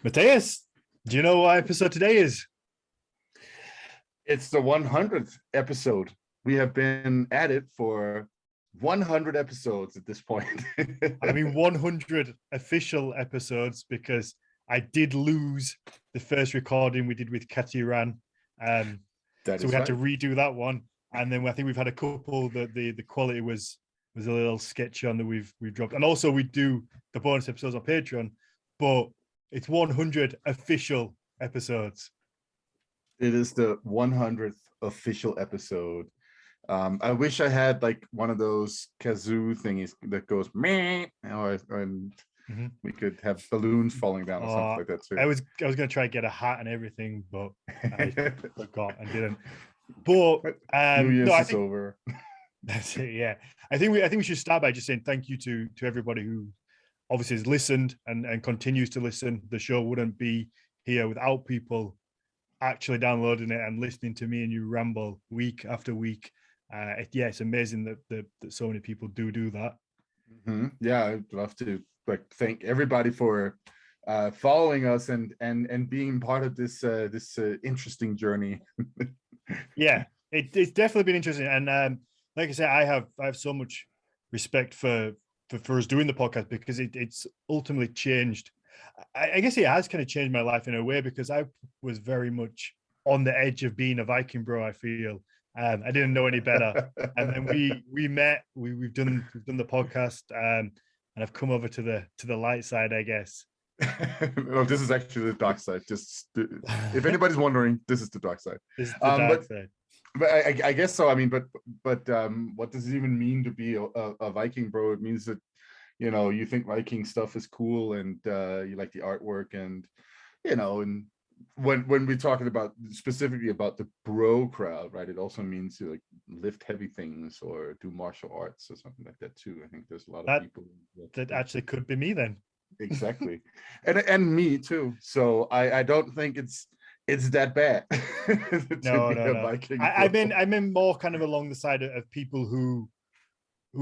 Matthias, do you know what episode today is? It's the 100th episode. We have been at it for 100 episodes at this point. I mean, 100 official episodes because I did lose the first recording we did with Katiran. So we had to redo that one. And then I think we've had a couple that the quality was a little sketchy on that we've dropped. And also we do the bonus episodes on Patreon, but it's 100 official episodes. It is the 100th official episode. I wish I had like one of those kazoo thingies that goes meh, and we could have balloons falling down or something like that too. I was going to try and get a hat and everything, but I forgot and didn't. But New Year's is over. That's it. Yeah, I think we should start by just saying thank you to everybody who obviously has listened and continues to listen. The show wouldn't be here without people actually downloading it and listening to me and you ramble week after week. It's amazing that so many people do that. Yeah, I'd love to thank everybody for following us and being part of this interesting journey. Yeah, it's definitely been interesting, and like I said, I have so much respect for us doing the podcast because it's ultimately changed. I guess it has kind of changed my life in a way because I was very much on the edge of being a Viking bro. I feel I didn't know any better, and then we met. We've done the podcast, and I've come over to the light side, I guess. No, this is actually the dark side. Just if anybody's wondering, this is the dark side. This is the dark side. But I guess so. I mean, but what does it even mean to be a Viking bro? It means that you think Viking stuff is cool and you like the artwork and and when we're talking about specifically about the bro crowd, right? It also means to like lift heavy things or do martial arts or something like that too. I think there's a lot of people that actually could be me then. Exactly, and me too. So I don't think it's that bad. No. I mean more kind of along the side of people who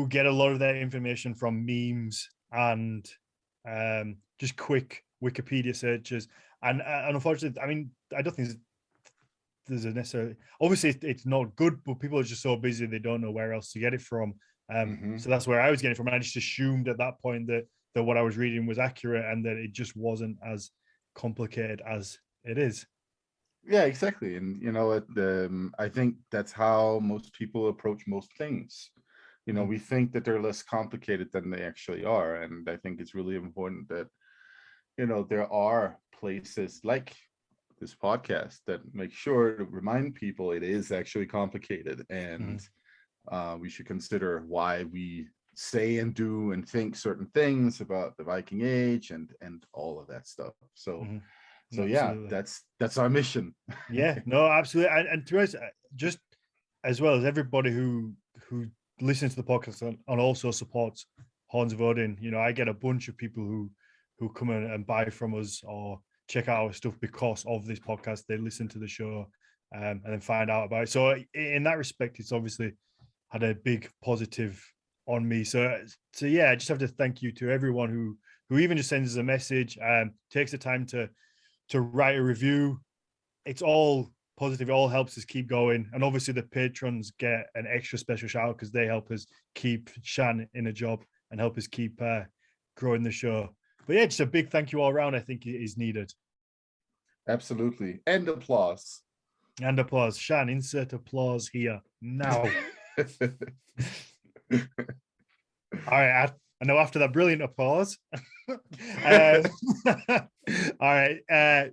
get a lot of their information from memes and just quick Wikipedia searches. And unfortunately, I mean, I don't think there's a necessarily, obviously it's not good, but people are just so busy they don't know where else to get it from. So that's where I was getting it from. And I just assumed at that point that what I was reading was accurate and that it just wasn't as complicated as it is. Yeah, exactly. And I think that's how most people approach most things. We think that they're less complicated than they actually are. And I think it's really important that, there are places like this podcast that make sure to remind people it is actually complicated. And we should consider why we say and do and think certain things about the Viking Age and all of that stuff. So yeah, that's our mission. Yeah, no, absolutely. And to us, just as well as everybody who listens to the podcast and also supports Horns of Odin, I get a bunch of people who come in and buy from us or check out our stuff because of this podcast. They listen to the show and then find out about it. So in that respect, it's obviously had a big positive on me. So yeah, I just have to thank you to everyone who even just sends us a message, takes the time to write a review. It's all positive. It all helps us keep going. And obviously the patrons get an extra special shout out because they help us keep Shan in a job and help us keep growing the show. But yeah, just a big thank you all around. I think it is needed. Absolutely. And applause. And applause. Shan, insert applause here now. All right. I know after that brilliant applause. All right.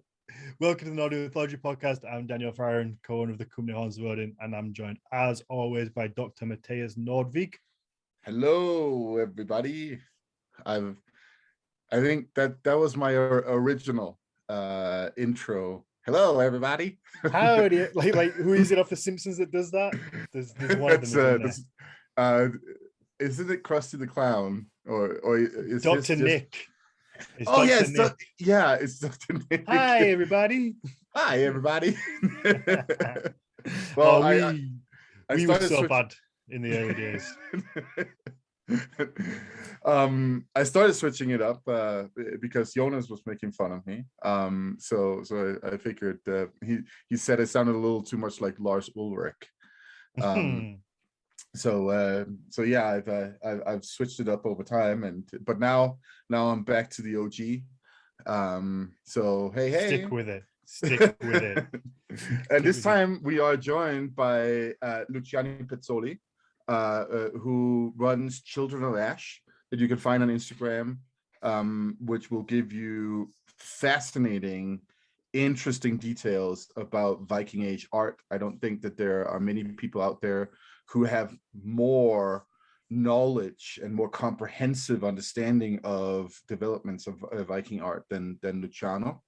Welcome to the Auditory podcast. I'm Daniel Farron, co-owner of the company Horns of Odin, and I'm joined as always by Dr. Matthias Nordvik. Hello, everybody. I think that was my original intro. Hello, everybody. How do you like who is it off The Simpsons that does that? There's one of them. Isn't it Krusty the Clown or is Dr. Nick? It's Dr. Nick. Hi, everybody. Hi, everybody. Well, we were so bad in the early days. I started switching it up because Jonas was making fun of me. So I figured he said it sounded a little too much like Lars Ulrich. So yeah, I've switched it up over time, but now I'm back to the OG. So hey, Stick with it. Stick with it. And this time we are joined by Luciano Pezzoli, who runs Children of Ash, that you can find on Instagram, which will give you fascinating, interesting details about Viking Age art. I don't think that there are many people out there who have more knowledge and more comprehensive understanding of developments of Viking art than Luciano.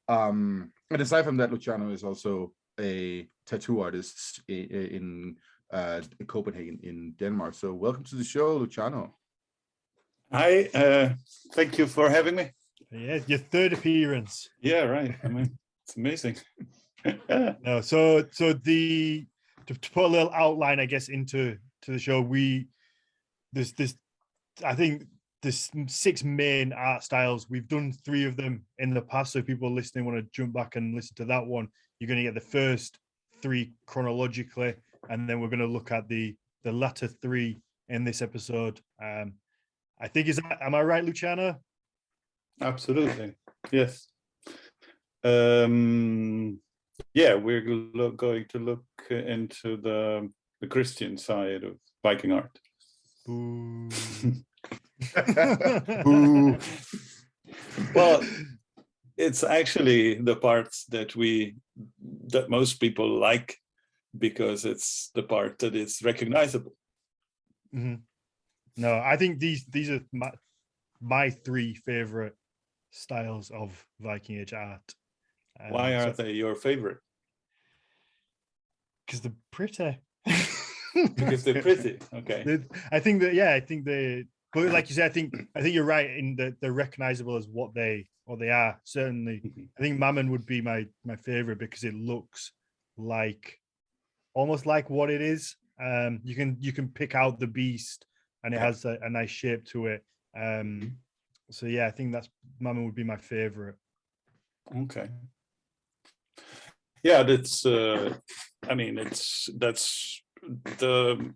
And aside from that, Luciano is also a tattoo artist in Copenhagen in Denmark. So welcome to the show, Luciano. Hi, thank you for having me. Yeah, your third appearance. Yeah, right. I mean, it's amazing. No, so to put a little outline, I guess, into the show, I think there's 6 main art styles. We've done 3 of them in the past. So if people listening want to jump back and listen to that one, you're going to get the first 3 chronologically, and then we're going to look at the latter 3 in this episode. I think am I right, Luciano? Absolutely, yes. Yeah, we're going to look into the Christian side of Viking art. Boo. Boo. Well, it's actually the parts that most people like, because it's the part that is recognizable. Mm-hmm. No, I think these are my 3 favorite styles of Viking Age art. Why are they your favorite? Because they're pretty. Because they're pretty. Okay. I think but like you said, I think you're right in that they're recognizable as what they are. Certainly, I think Mammen would be my favorite because it looks almost like what it is. You can pick out the beast, and it has a nice shape to it. So yeah, I think Mammen would be my favorite. Okay. Yeah, that's that's the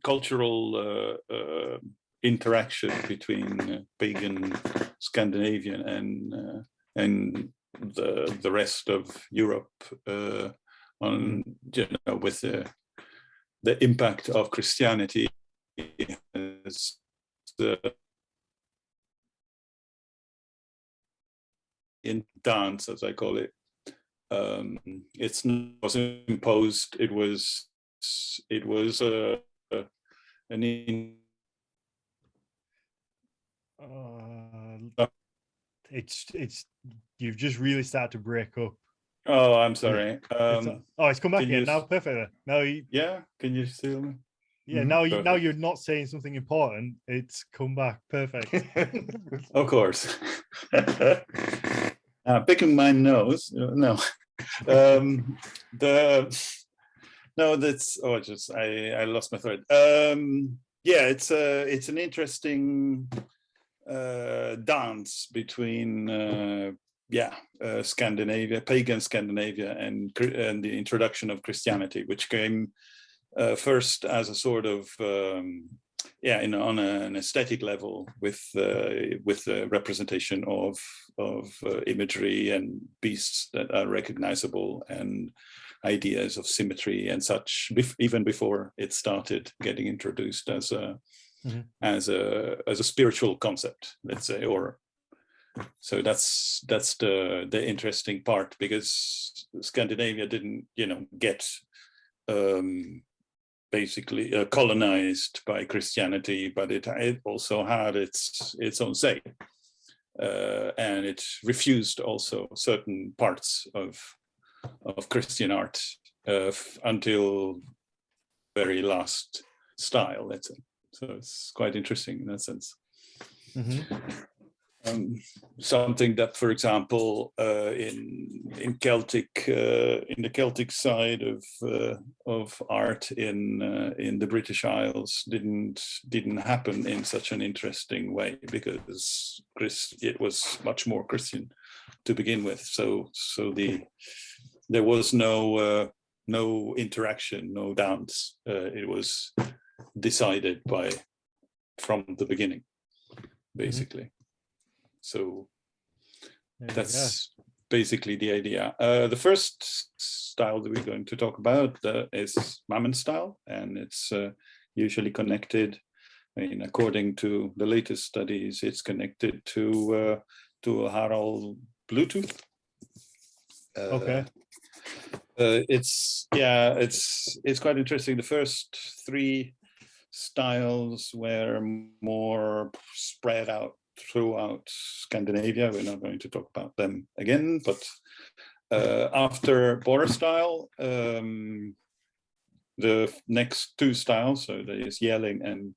cultural interaction between pagan Scandinavian and the rest of Europe on with the impact of Christianity as in dance, as I call it. It's not was imposed. It was it's you've just really started to break up. Oh, I'm sorry. It's come back again now. Perfect. Now yeah, can you see me? Yeah, now you're not saying something important. It's come back. Perfect. Of course. Picking my nose. No. I lost my thread. Yeah, it's an interesting dance between Scandinavia, pagan Scandinavia, and the introduction of Christianity, which came first as a sort of on an aesthetic level with the representation of imagery and beasts that are recognizable and ideas of symmetry and such, even before it started getting introduced as a spiritual concept, let's say. Or so that's the interesting part, because Scandinavia didn't get basically colonized by Christianity, but it also had its own say, and it refused also certain parts of Christian art until very last style, let's say. So it's quite interesting in that sense. something that, for example, in Celtic, in the Celtic side of art in the British Isles didn't happen in such an interesting way, because it was much more Christian to begin with. So there was no interaction, no dance. It was decided from the beginning, basically. Mm-hmm. So that's basically the idea. The first style that we're going to talk about is Mammen Style, and it's usually connected. I mean, according to the latest studies, it's connected to Harald Bluetooth. Okay. It's quite interesting. The first three styles were more spread out throughout Scandinavia. We're not going to talk about them again, but after Border Style, the next two styles, so there is Yelling and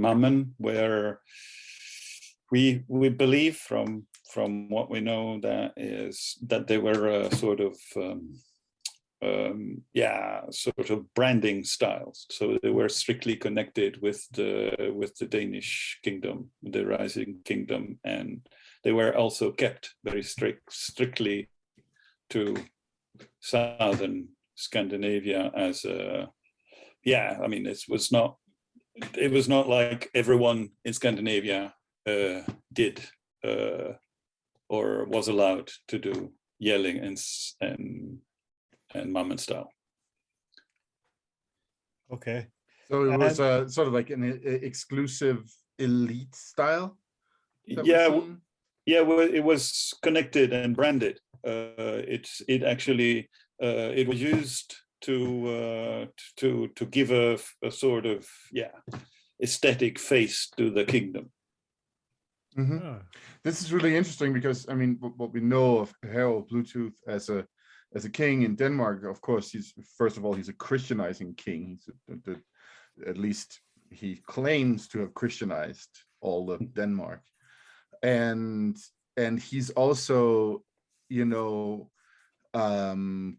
Mammen, where we believe from what we know that they were sort of branding styles. So they were strictly connected with the Danish kingdom, the rising kingdom, and they were also kept very strictly to southern Scandinavia as a. Yeah, I mean, it was not like everyone in Scandinavia did or was allowed to do Yelling and Mammen Style. Okay. So it was sort of like an exclusive elite style? Yeah, well, it was connected and branded. It actually it was used to give a sort of aesthetic face to the kingdom. Mm-hmm. Oh. This is really interesting because, I mean, what we know of Harald Bluetooth as a king in Denmark, of course, he's a Christianizing king. He's at least he claims to have Christianized all of Denmark, and he's also,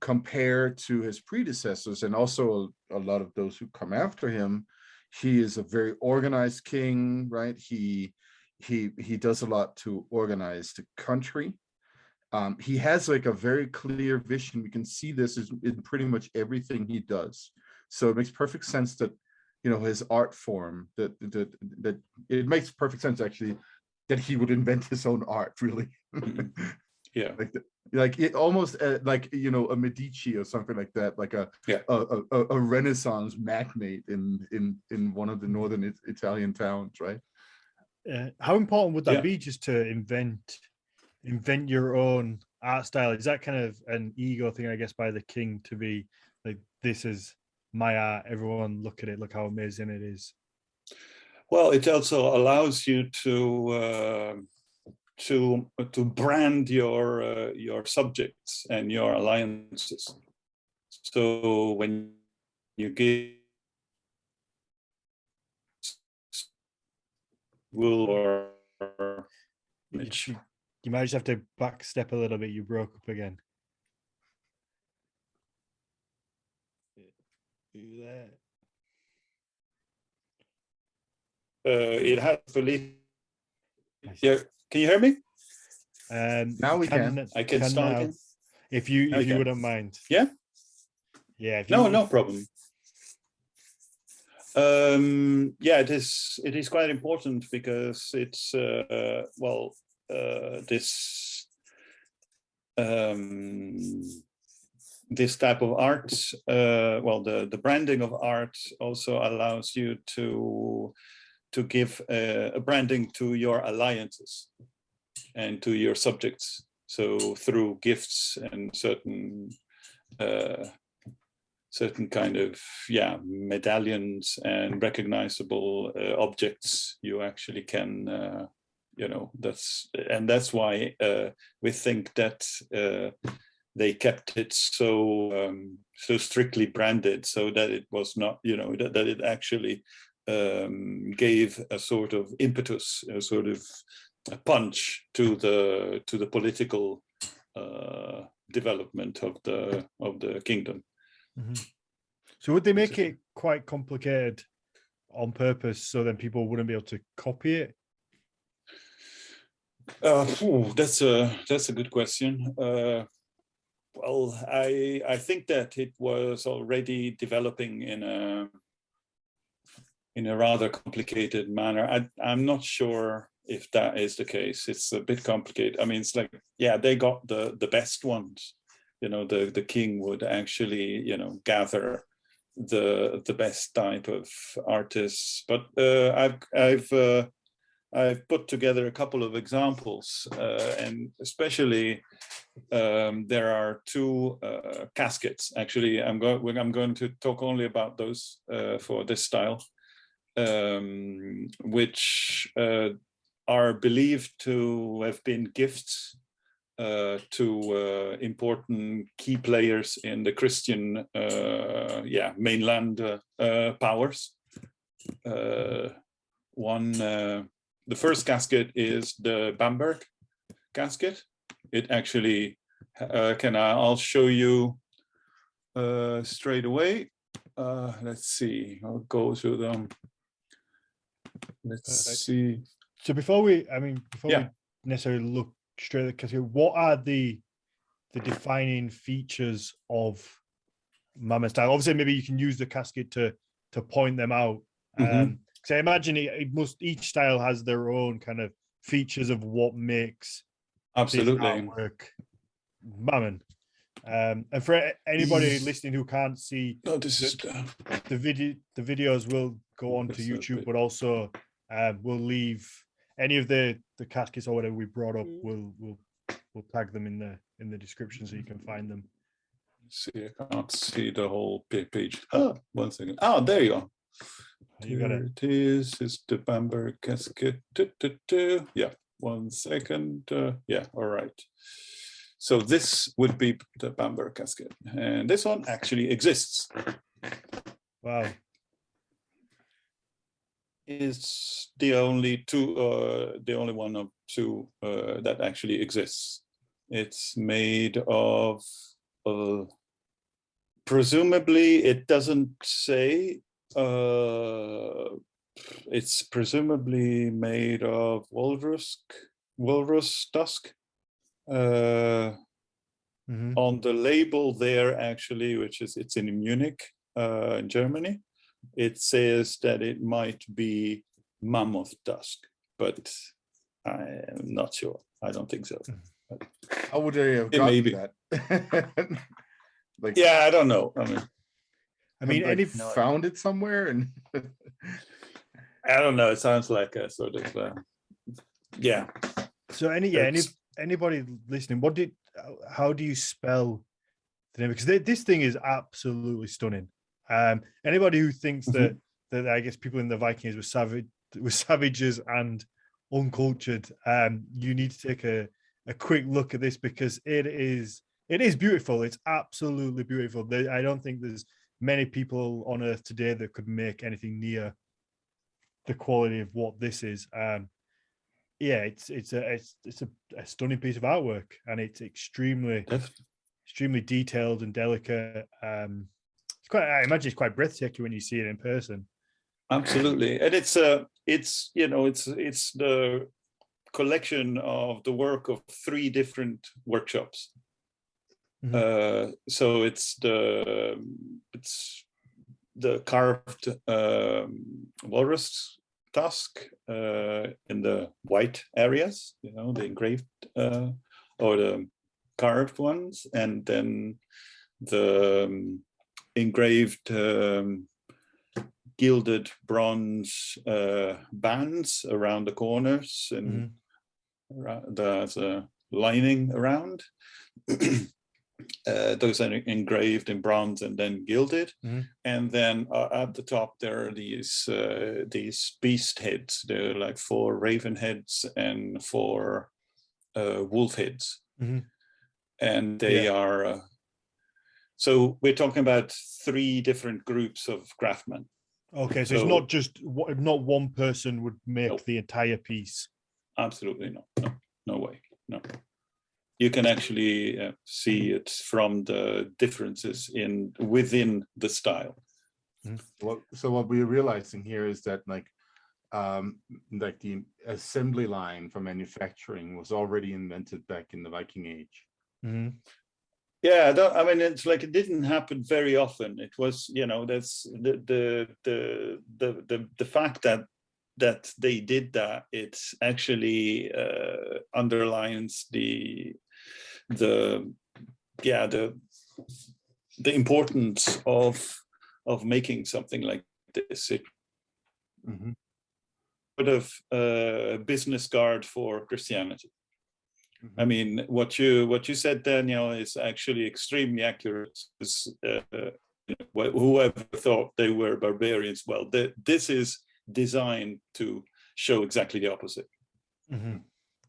compared to his predecessors and also a lot of those who come after him, he is a very organized king, right? He does a lot to organize the country. He has like a very clear vision. We can see this in pretty much everything he does. So it makes perfect sense that, his art form, that it makes perfect sense actually that he would invent his own art, really. Yeah. Like it almost like, a Medici or something like that, like a Renaissance magnate in one of the northern Italian towns, right? How important would that be, just to invent your own art style? Is that kind of an ego thing, I guess, by the king, to be like, this is my art, everyone look at it, look how amazing it is? Well, it also allows you to brand your subjects and your alliances. So when you give will or you might just have to back step a little bit. You broke up again. It has to leave. Yeah, can you hear me? Now we can. I can start now. again. If you wouldn't mind. Yeah. Yeah. No problem. It is quite important because it's this type of art, the branding of art also allows you to give a branding to your alliances and to your subjects. So through gifts and certain kind of medallions and recognizable objects, you actually can that's why we think that they kept it so strictly branded, so that it was not, that it actually gave a sort of impetus, a sort of punch to the political development of the kingdom. Mm-hmm. So would they make it quite complicated on purpose so then people wouldn't be able to copy it? That's a good question. Well, I think that it was already developing in a rather complicated manner. I'm not sure if that is the case. It's a bit complicated. I mean, it's like, yeah, they got the best ones. You know, the king would actually, you know, gather the best type of artists. But I've put together a couple of examples, and especially there are two caskets. Actually, I'm going to talk only about those for this style, which are believed to have been gifts to important key players in the Christian mainland powers. The first casket is the Bamberg Casket. It actually I'll show you straight away. Let's see. I'll go through them. Let's see. So before we necessarily look straight at the casket, what are the defining features of Mammen style? Obviously, maybe you can use the casket to point them out. Because I imagine each style has their own kind of features of what makes absolutely artwork Mammen. And for anybody listening who can't see, the videos will go on to YouTube, but also we'll leave any of the caskets or whatever we brought up. We'll tag them in the description so you can find them. See, I can't see the whole page. Oh, 1 second. Oh, there you go. You got it. It is. It's the Bamber Casket. Yeah, 1 second. Yeah, all right. So this would be the Bamber Casket, and this one actually exists. Wow. It's the only one of two that actually exists. It's made of, presumably, it doesn't say. It's presumably made of walrus tusk. On the label there, actually, it's in Munich, in Germany, it says that it might be mammoth tusk, but I am not sure. I don't think so. How would they have gotten that? Like, yeah, I don't know. I mean, like, found it somewhere, and I don't know. It sounds like a sort of yeah. So anybody listening, how do you spell the name? Because this thing is absolutely stunning. Anybody who thinks that I guess people in the Viking Age were savages and uncultured, you need to take a quick look at this, because it is beautiful. It's absolutely beautiful. I don't think there's many people on earth today that could make anything near the quality of what this is. It's a stunning piece of artwork, and it's extremely detailed and delicate. I imagine it's quite breathtaking when you see it in person. Absolutely, and it's the collection of the work of 3 different workshops. So it's the carved walrus tusk in the white areas, the engraved or the carved ones, and then the engraved gilded bronze bands around the corners, and there's a lining around. Those are engraved in bronze and then gilded, and then at the top there are these beast heads. They're like 4 raven heads and 4 wolf heads, and they are. So we're talking about 3 different groups of craftsmen. Okay, so it's not just not one person would make the entire piece. absolutely no, no way, no. You can actually see it from the differences within the style. So what we're realizing here is that like the assembly line for manufacturing was already invented back in the Viking Age. Mm-hmm. Yeah, I mean, it's like it didn't happen very often. It was, you know, that's the fact that they did that. It actually underlines the importance of making something like this. It sort of business card for Christianity. I mean, what you said, Daniel, is actually extremely accurate. Whoever thought they were barbarians, well, this is designed to show exactly the opposite. Mm-hmm.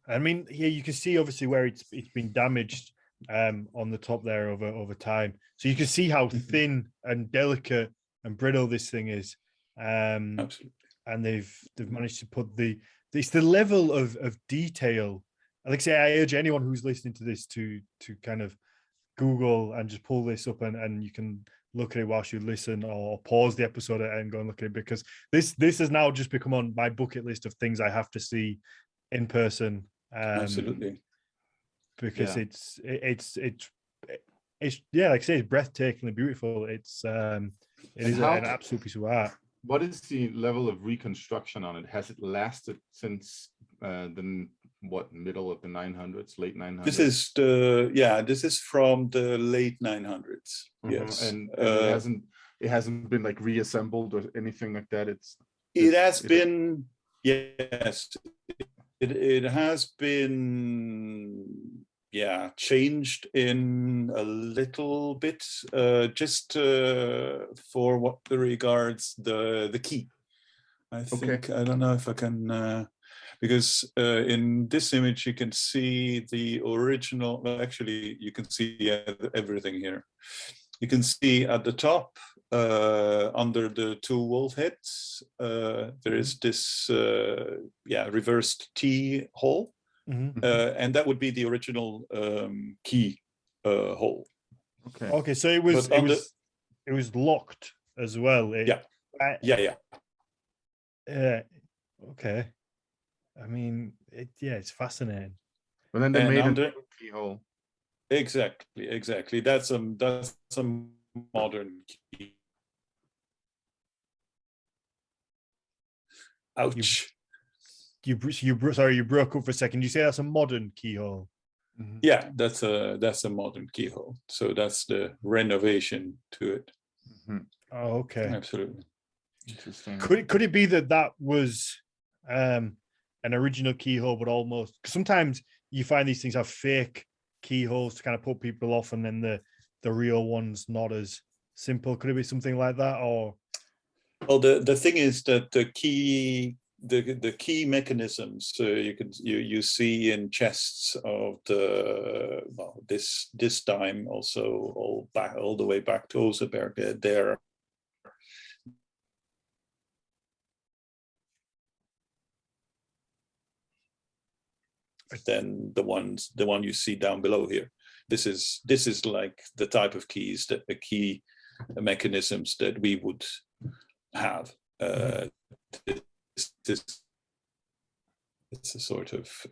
I mean, here you can see obviously where it's been damaged on the top there over time. So you can see how thin and delicate and brittle this thing is. Absolutely. And they've managed to put it's the level of detail. Like I say, I urge anyone who's listening to this to kind of Google and just pull this up, and you can look at it whilst you listen, or pause the episode and go and look at it, because this has now just become on my bucket list of things I have to see in person. Absolutely. Because it's yeah, like I say, it's breathtakingly beautiful. It is an absolute piece of art. What is the level of reconstruction on it? Has it lasted since the middle of the 900s, late 900s? This is from the late 900s. Yes, and it hasn't been like reassembled or anything like that. It has been changed in a little bit, just for what regards the key. I think, I don't know if I can, because in this image you can see the original. Well, actually, you can see everything here. You can see at the top, under the two wolf heads, there is this reversed T hole. And that would be the original key hole. Okay. So it was locked as well. Okay. I mean, it's fascinating. But then they made a keyhole. Exactly. That's a modern key. Ouch. You broke up for a second. You say that's a modern keyhole? Yeah, that's a modern keyhole. So that's the renovation to it. Oh, okay. Absolutely. Interesting. Could it be that was an original keyhole, but almost, because sometimes you find these things have fake keyholes to kind of put people off, and then the real one's not as simple. Could it be something like that? Or well, the thing is that the key mechanisms you see in chests of this time also all the way back to Oseberg. There than the one you see down below here. This is like the type of keys, that the key mechanisms that we would have.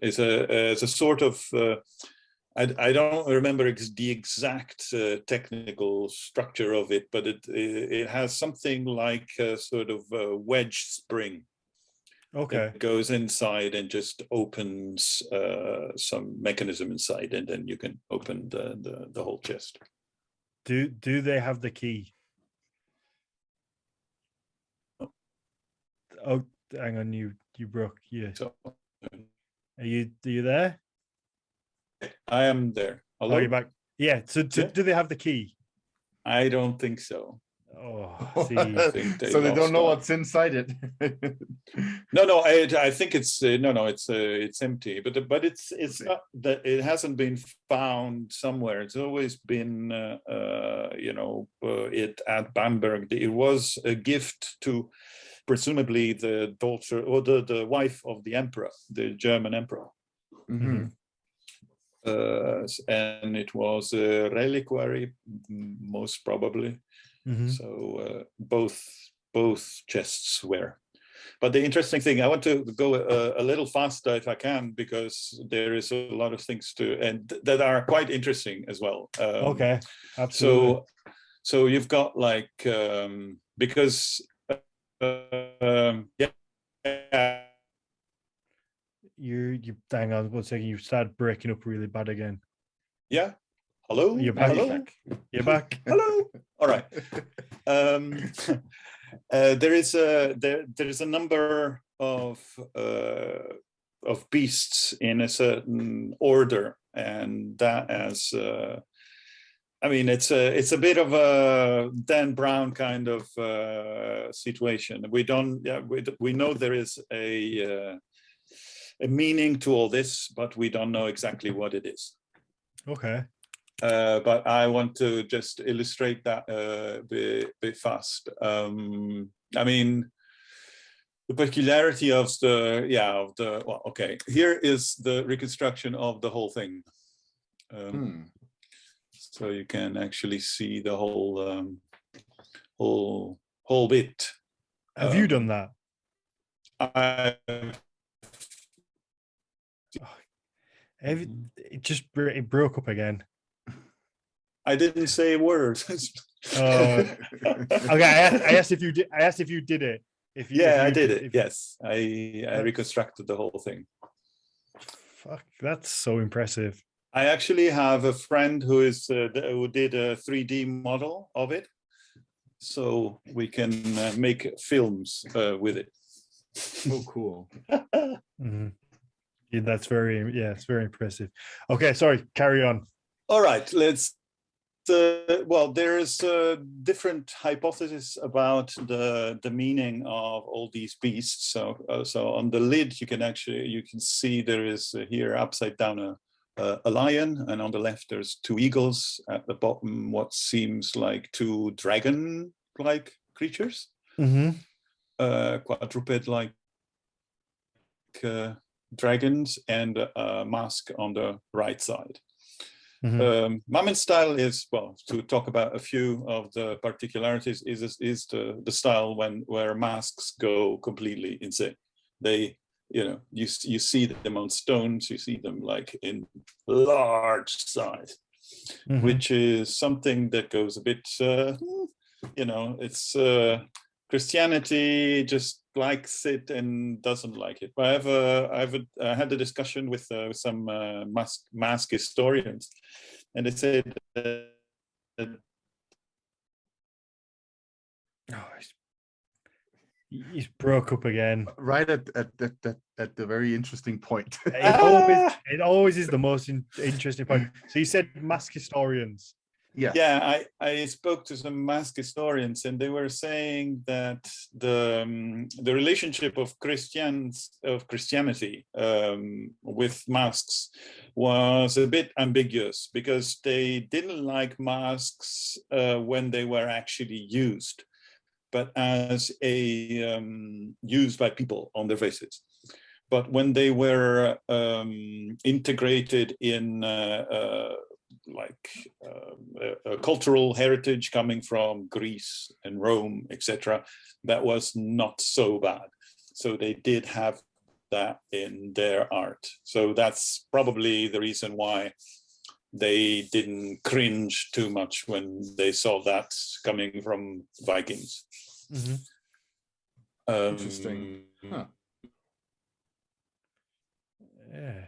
It's a sort of I don't remember the exact technical structure of it, but it has something like a sort of a wedge spring. Okay. It goes inside and just opens some mechanism inside, and then you can open the whole chest. Do they have the key? Oh, hang on, you broke. Yeah. So, Are you there? I am there. Hello? Oh, you're back. Yeah. So do they have the key? I don't think so. Oh, see. So they don't know what's inside it. No. I think it's it's empty. But it's not that it hasn't been found somewhere. It's always been it at Bamberg. It was a gift to presumably the daughter or the wife of the emperor, the German emperor. Mhm. And it was a reliquary, most probably. So both chests were. But the interesting thing, I want to go a little faster if I can, because there is a lot of things that are quite interesting as well. Okay, absolutely. So you've got like because yeah. You hang on 1 second. You started breaking up really bad again. Yeah. Hello. You're back. Hello. You're back. Hello. All right. There is a number of beasts in a certain order, and that as I mean, it's a bit of a Dan Brown kind of situation. We know there is a meaning to all this, but we don't know exactly what it is. Okay. But I want to just illustrate that a bit fast. I mean, the peculiarity of well, okay, here is the reconstruction of the whole thing. So you can actually see the whole whole bit. Have you done that? It broke up again. I didn't say a word. Okay, I asked if you did. I asked if you did it. I did it. Yes, I reconstructed the whole thing. Fuck, that's so impressive. I actually have a friend who did a 3D model of it, so we can make films with it. Oh, cool. Yeah, it's very impressive. Okay, sorry, carry on. All right, let's. Well, there's different hypotheses about the meaning of all these beasts. So on the lid, you can see there is here upside down a lion, and on the left there's two eagles. At the bottom, what seems like two dragon-like creatures, quadruped-like dragons, and a mask on the right side. Mammen Style is, well, to talk about a few of the particularities, is the style where masks go completely insane. They, you see them on stones, you see them like in large size, which is something that goes a bit, it's Christianity just likes it and doesn't like it. But I had a discussion with some mask historians, and they said he's broke up again. Right at the very interesting point. It always is the most interesting point. So you said mask historians. Yeah, I spoke to some mask historians, and they were saying that the relationship of Christianity with masks was a bit ambiguous, because they didn't like masks when they were actually used, but as used by people on their faces. But when they were integrated in a cultural heritage coming from Greece and Rome, etc., that was not so bad. So they did have that in their art. So that's probably the reason why they didn't cringe too much when they saw that coming from Vikings. Interesting. Huh. Yeah.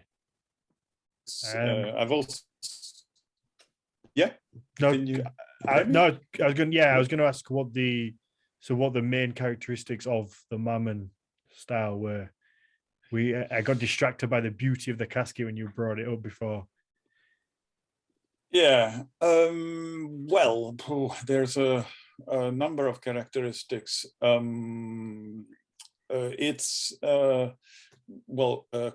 I've also. Yeah. No, I was going to ask what the main characteristics of the Mammen style were. I got distracted by the beauty of the casket when you brought it up before. Yeah. Well, there's a number of characteristics. It's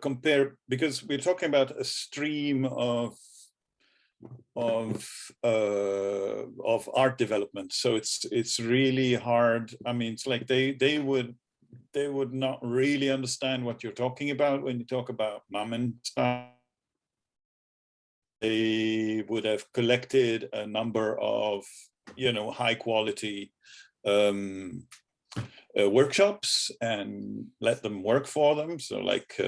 compare, because we're talking about a stream of art development, so it's really hard. I mean, it's like they would they would not really understand what you're talking about when you talk about Mammen style. They would have collected a number of, high quality workshops and let them work for them. So like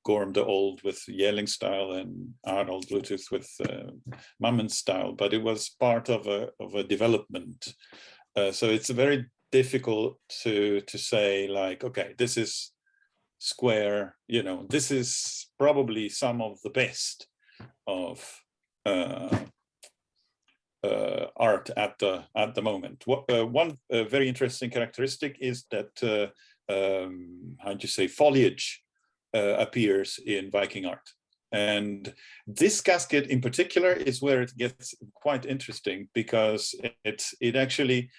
Gorm the Old with Yelling style and Arnold Bluetooth with Mammen style, but it was part of a development. So it's very difficult to say like, okay, this is square, this is probably some of the best of art at the moment. One very interesting characteristic is that how do you say, foliage appears in Viking art, and this casket in particular is where it gets quite interesting, because it actually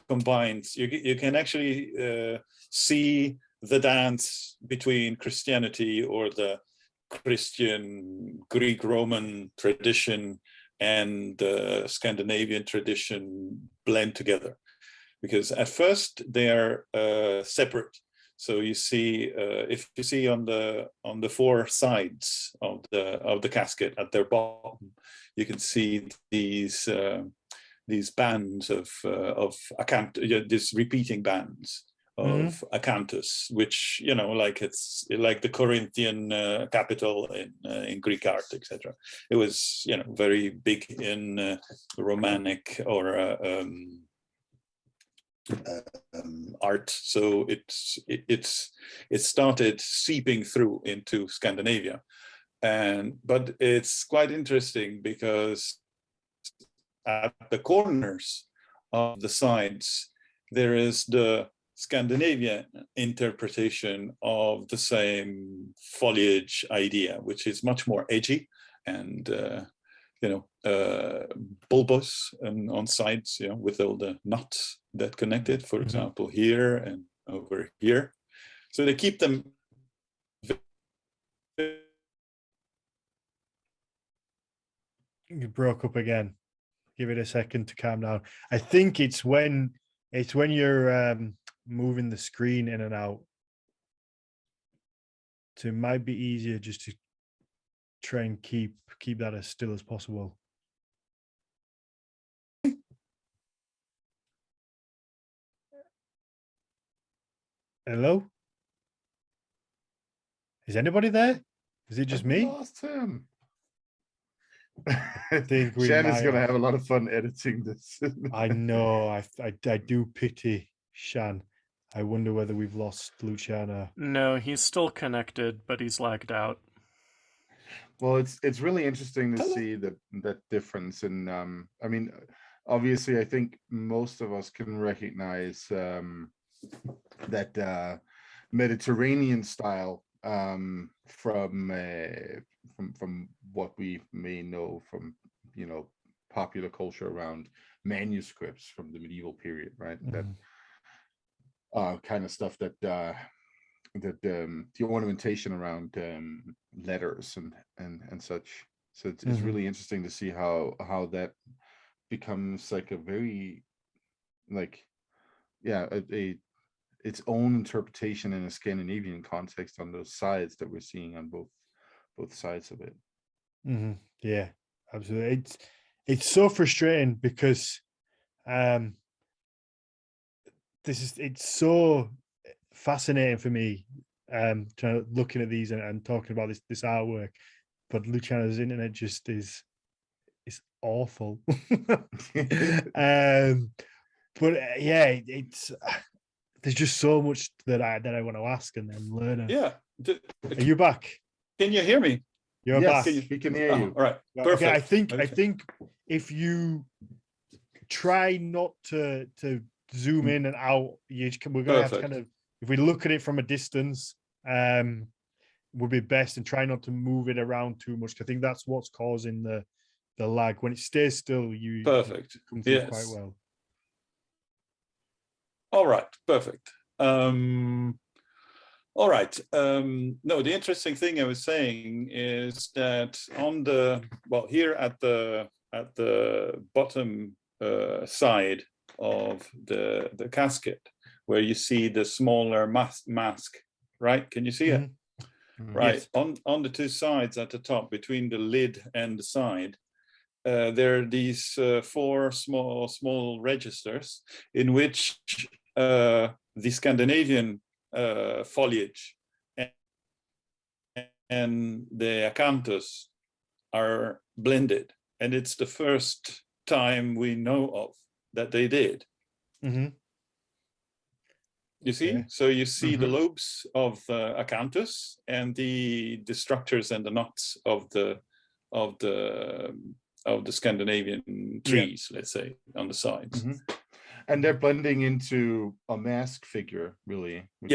combines. You can actually see the dance between Christianity or the Christian Greek-Roman tradition and the Scandinavian tradition blend together, because at first they are separate. So you see, if you see on the four sides of the casket at their bottom, you can see these bands of these repeating bands of acanthus, which like it's like the Corinthian capital in Greek art, etc. It was very big in Romanic or art, so it started seeping through into Scandinavia, but it's quite interesting because at the corners of the sides there is the Scandinavian interpretation of the same foliage idea, which is much more edgy and bulbous and on sides, with all the nuts that connect it, for example, here and over here. So they keep them. You broke up again. Give it a second to calm down. I think it's when you're moving the screen in and out. So it might be easier just to try and keep that as still as possible. Hello? Is anybody there? Is it just me? Lost him. I think we Shan is might going to have. have a lot of fun editing this. I know. I do pity Shan. I wonder whether we've lost Luciano. No, he's still connected, but he's lagged out. Well, it's really interesting to see that difference. And I mean, obviously, I think most of us can recognize that Mediterranean style from what we may know from popular culture around manuscripts from the medieval period, right? That kind of stuff that the ornamentation around letters and such. So it's really interesting to see how that becomes like a very its own interpretation in a Scandinavian context on those sides that we're seeing on both sides of it. Yeah, absolutely. It's so frustrating because it's so fascinating for me looking at these and talking about this artwork, but Luciano's internet just is awful. But yeah, it's there's just so much that I want to ask and then learn. Yeah. Are you back? Can you hear me? You're yes, back. we can hear you. All right. Perfect. Okay, I think if you try not to zoom in and out, we're going to have to kind of, if we look at it from a distance, would be best, and try not to move it around too much. I think that's what's causing the lag. When it stays still, you perfect. come through Yes. quite well. All right. Perfect. All right. No, the interesting thing I was saying is that on here at the bottom side of the casket, where you see the smaller mask, right? Can you see it? Right. Yes. On the two sides at the top, between the lid and the side, there are these 4 small registers in which the Scandinavian foliage and the acanthus are blended, and it's the first time we know of that they did. You see, so you see the lobes of acanthus and the structures and the knots of the Scandinavian trees, let's say, on the sides. And they're blending into a mask figure, really, which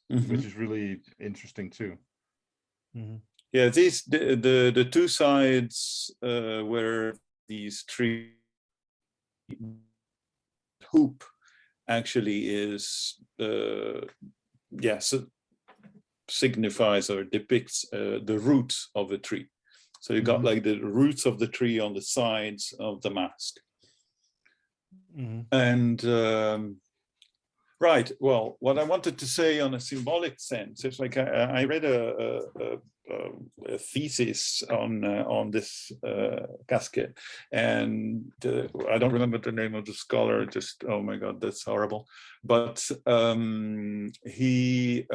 is really interesting too. Yeah, these the two sides where these three hoop actually is signifies or depicts the roots of a tree. So you got like the roots of the tree on the sides of the mask. And right, well, what I wanted to say on a symbolic sense is like I read a thesis on this casket, and I don't remember the name of the scholar. Just, oh my God, that's horrible. But he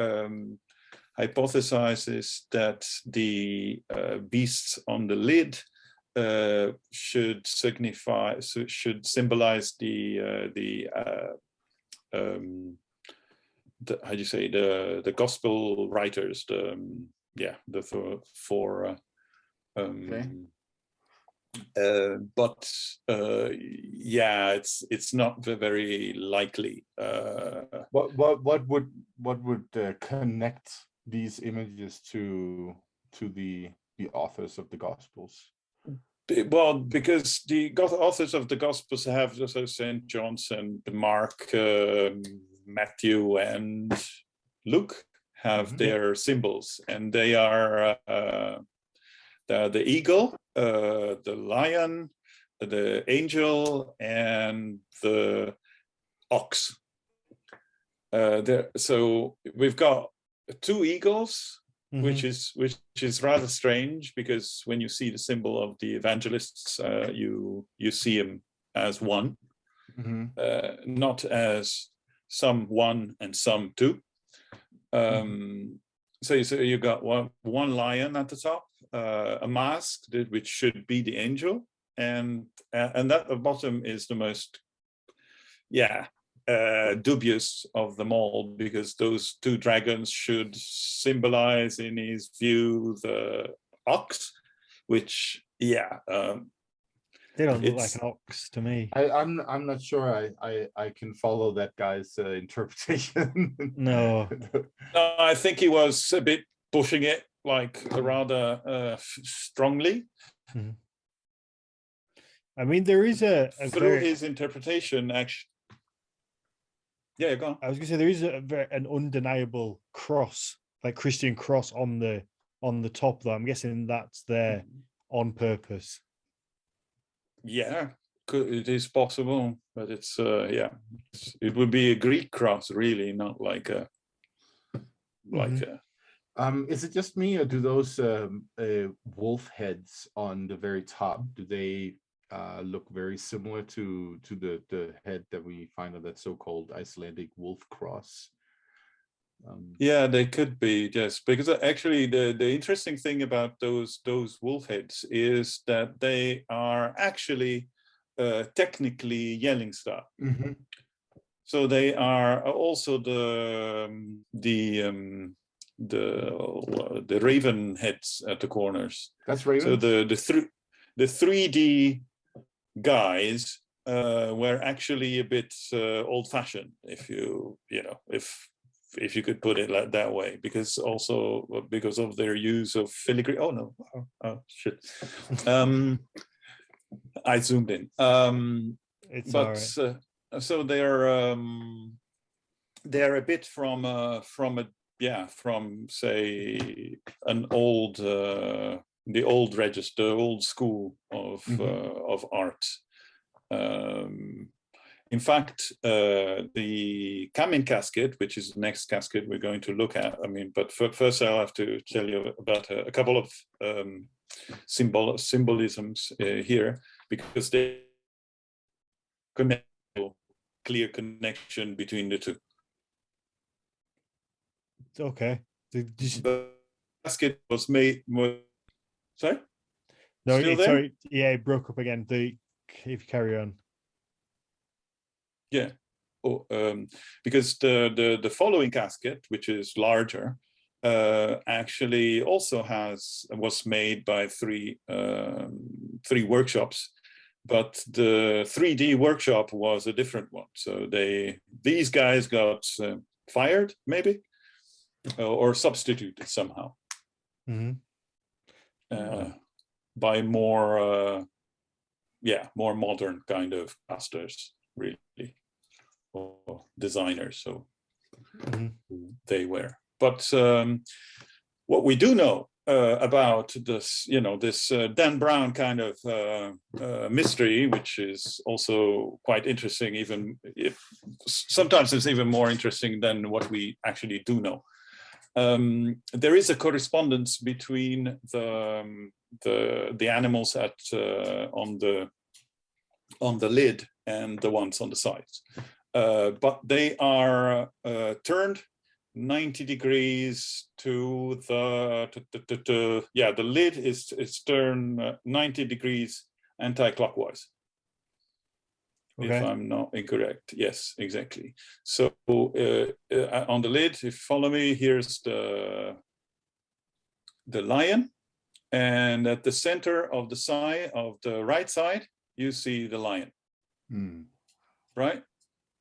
hypothesizes that the beasts on the lid should symbolize the how do you say, the gospel writers, it's not very likely. What would connect these images to the authors of the Gospels? Well, because the authors of the Gospels have also St. John's and Mark, Matthew, and Luke have their symbols, and they are the eagle, the lion, the angel, and the ox. So we've got 2 eagles. Which is rather strange, because when you see the symbol of the evangelists, you see them as one, not as some 1 and some 2. So you got one lion at the top, a mask which should be the angel, and that at the bottom is the most dubious of them all, because those 2 dragons should symbolize, in his view, the ox, which they don't look like an ox to me. I'm not sure I can follow that guy's interpretation. No, I think he was a bit pushing it like rather strongly. I mean, there is through his interpretation, actually. Yeah, go on. I was going to say there is an undeniable cross, like Christian cross on the top, though. I'm guessing that's there on purpose. Yeah, it is possible, but it's it would be a Greek cross, really, not like a Is it just me, or do those wolf heads on the very top, do they look very similar to the head that we find on that so-called Icelandic wolf cross? Yeah, they could be, yes, because actually the interesting thing about those wolf heads is that they are actually technically Yellingstad. So they are also the raven heads at the corners. That's raven. So the 3D guys were actually a bit old-fashioned, if you could put it that way, because of their use of filigree. Oh no! Oh shit! I zoomed in. It's all right. So they're a bit from say an old the old register, old school of art. In fact, the Camin Casket, which is the next casket we're going to look at, I mean, but first I'll have to tell you about a couple of symbolisms here, because they connect, clear connection between the two. Okay. The casket was made. Sorry? No, Still there? sorry. Yeah, it broke up again. If you carry on. Yeah. Oh, because the following casket, which is larger, actually also was made by three workshops, but the 3D workshop was a different one. So these guys got fired, maybe, or substituted somehow. By more modern kind of masters, really, or designers. So they were. But what we do know about this, this Dan Brown kind of mystery, which is also quite interesting, even if sometimes it's even more interesting than what we actually do know. There is a correspondence between the animals on the lid and the ones on the sides, but they are turned 90 degrees to the lid is turned 90 degrees anti-clockwise. Okay. If I'm not incorrect. Yes, exactly. So on the lid, if you follow me, here's the lion, and at the center of the side of the right side, you see the lion. Right?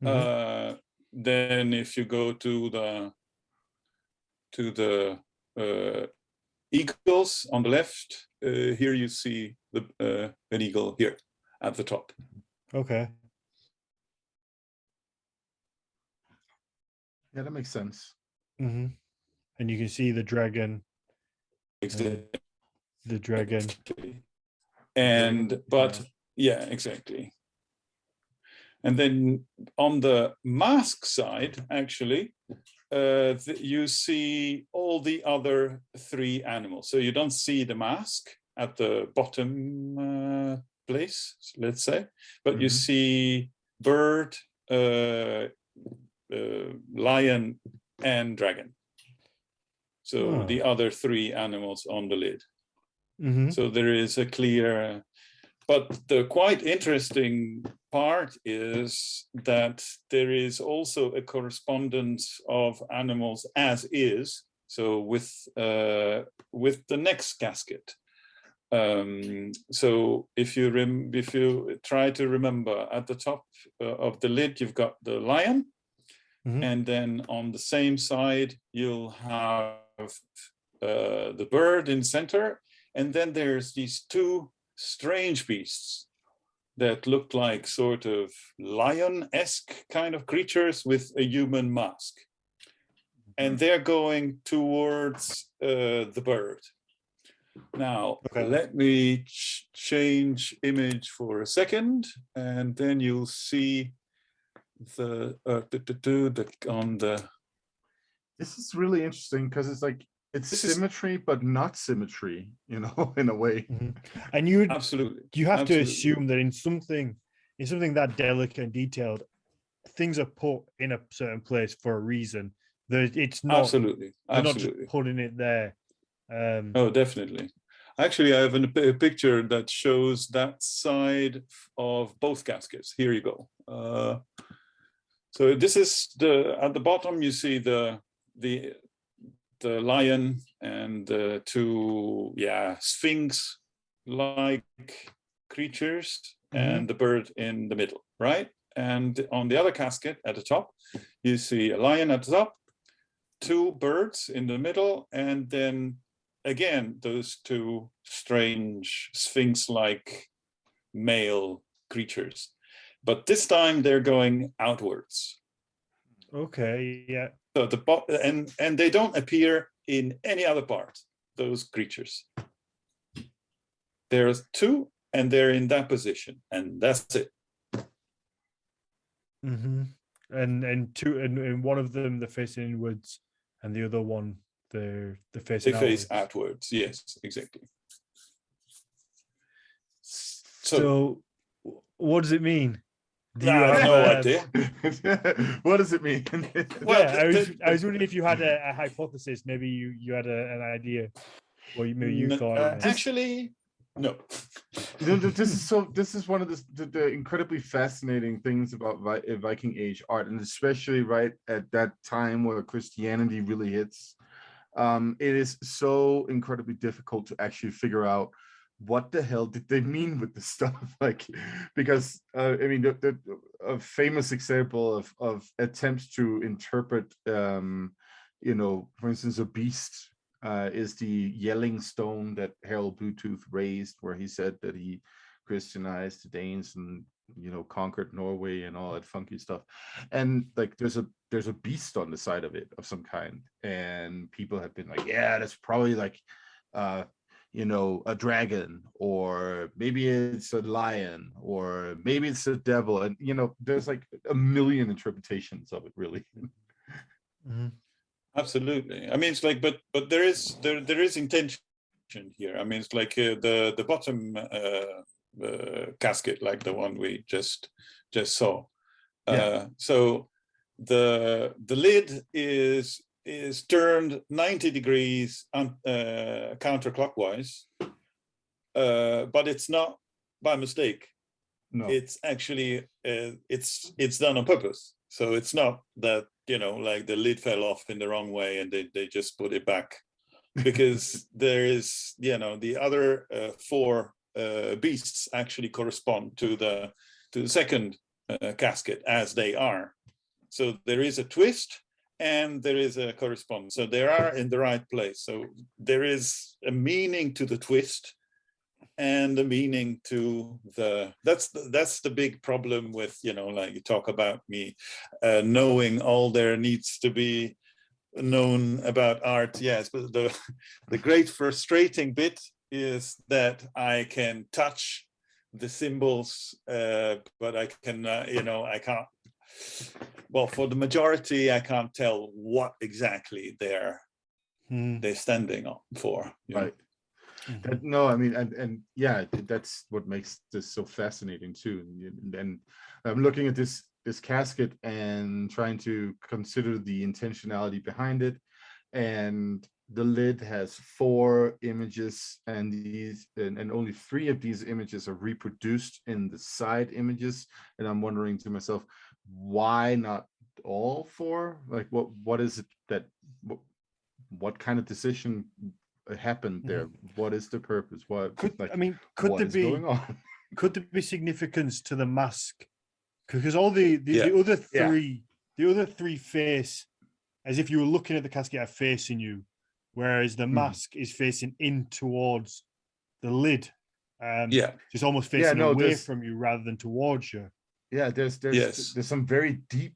Then if you go to the eagles on the left, here you see an eagle here at the top. Okay. Yeah, that makes sense. And you can see the dragon. Exactly. The dragon. And but yeah, exactly. And then on the mask side, actually, you see all the other three animals. So you don't see the mask at the bottom place, let's say, but you see bird, lion, and dragon. So the other three animals on the lid. So there is a clear, but the quite interesting part is that there is also a correspondence of animals as is. So with the next casket. So if you try to remember, at the top of the lid, you've got the lion, and then on the same side you'll have the bird in center, and then there's these two strange beasts that look like sort of lion-esque kind of creatures with a human mask, and they're going towards the bird. Now, let me change image for a second, and then you'll see on the. This is really interesting because it's like symmetry, but not symmetry, in a way. And absolutely you have to assume that in something that delicate and detailed, things are put in a certain place for a reason. That it's not absolutely not just putting it there. Oh, definitely. Actually, I have a picture that shows that side of both caskets. Here you go. So this is at the bottom. You see the lion and the two sphinx-like creatures, and the bird in the middle, right? And on the other casket at the top, you see a lion at the top, two birds in the middle, and then again those two strange sphinx-like male creatures, but this time they're going outwards. Okay, yeah. So and they don't appear in any other part, those creatures. There's two, and they're in that position, and that's it. Mm-hmm. And one of them they're facing inwards, and the other one they're They facing face outwards. outwards. Yes, exactly. So, what does it mean? Do you I have have no idea. What does it mean? Well, Yeah, I was wondering if you had a hypothesis. Maybe you had an idea, or maybe you thought it meant. Actually, no. This is one of the incredibly fascinating things about Viking Age art, and especially right at that time where Christianity really hits. It is so incredibly difficult to actually figure out what the hell did they mean with this stuff, like, because I mean a famous example of attempts to interpret for instance a beast is the yelling stone that Harold Bluetooth raised, where he said that he Christianized the Danes and conquered Norway and all that funky stuff. And like there's a beast on the side of it of some kind, and people have been like, yeah, that's probably like a dragon, or maybe it's a lion, or maybe it's a devil, and there's like a million interpretations of it, really. Mm-hmm. Absolutely. I mean, it's like, but there is intention here. I mean, it's like the bottom casket, like the one we just saw. So the lid is turned 90 degrees counterclockwise, but it's not by mistake. No, It's actually it's done on purpose. So it's not that like the lid fell off in the wrong way and they just put it back, because there is the other four beasts actually correspond to the second casket as they are. So there is a twist and there is a correspondence. So they are in the right place. So there is a meaning to the twist and the meaning to that's the big problem with like you talk about me knowing all there needs to be known about art. Yes, but the great frustrating bit is that I can touch the symbols, but I can I can't. Well, for the majority, I can't tell what exactly they're standing on for. Right. No, I mean, and yeah, that's what makes this so fascinating too. And I'm looking at this casket and trying to consider the intentionality behind it. And the lid has 4 images, and and only 3 of these images are reproduced in the side images. And I'm wondering to myself, why not all 4? Like, what is it that what kind of decision happened there? What is the purpose? What could like, I mean? Could there be going on? Could there be significance to the mask? Because all the other three face as if you were looking at the casket are facing you, whereas the mask is facing in towards the lid. Just almost facing away from you rather than towards you. Yeah, there's some very deep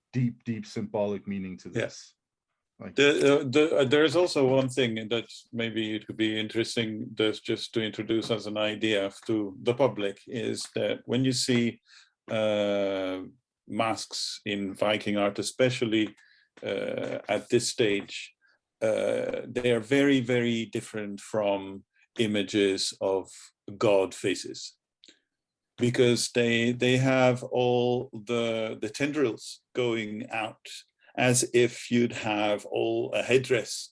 symbolic meaning to this. Like, there's also one thing that maybe it could be interesting just to introduce as an idea to the public, is that when you see masks in Viking art, especially at this stage, they are very, very different from images of god faces, because they have all the tendrils going out, as if you'd have all a headdress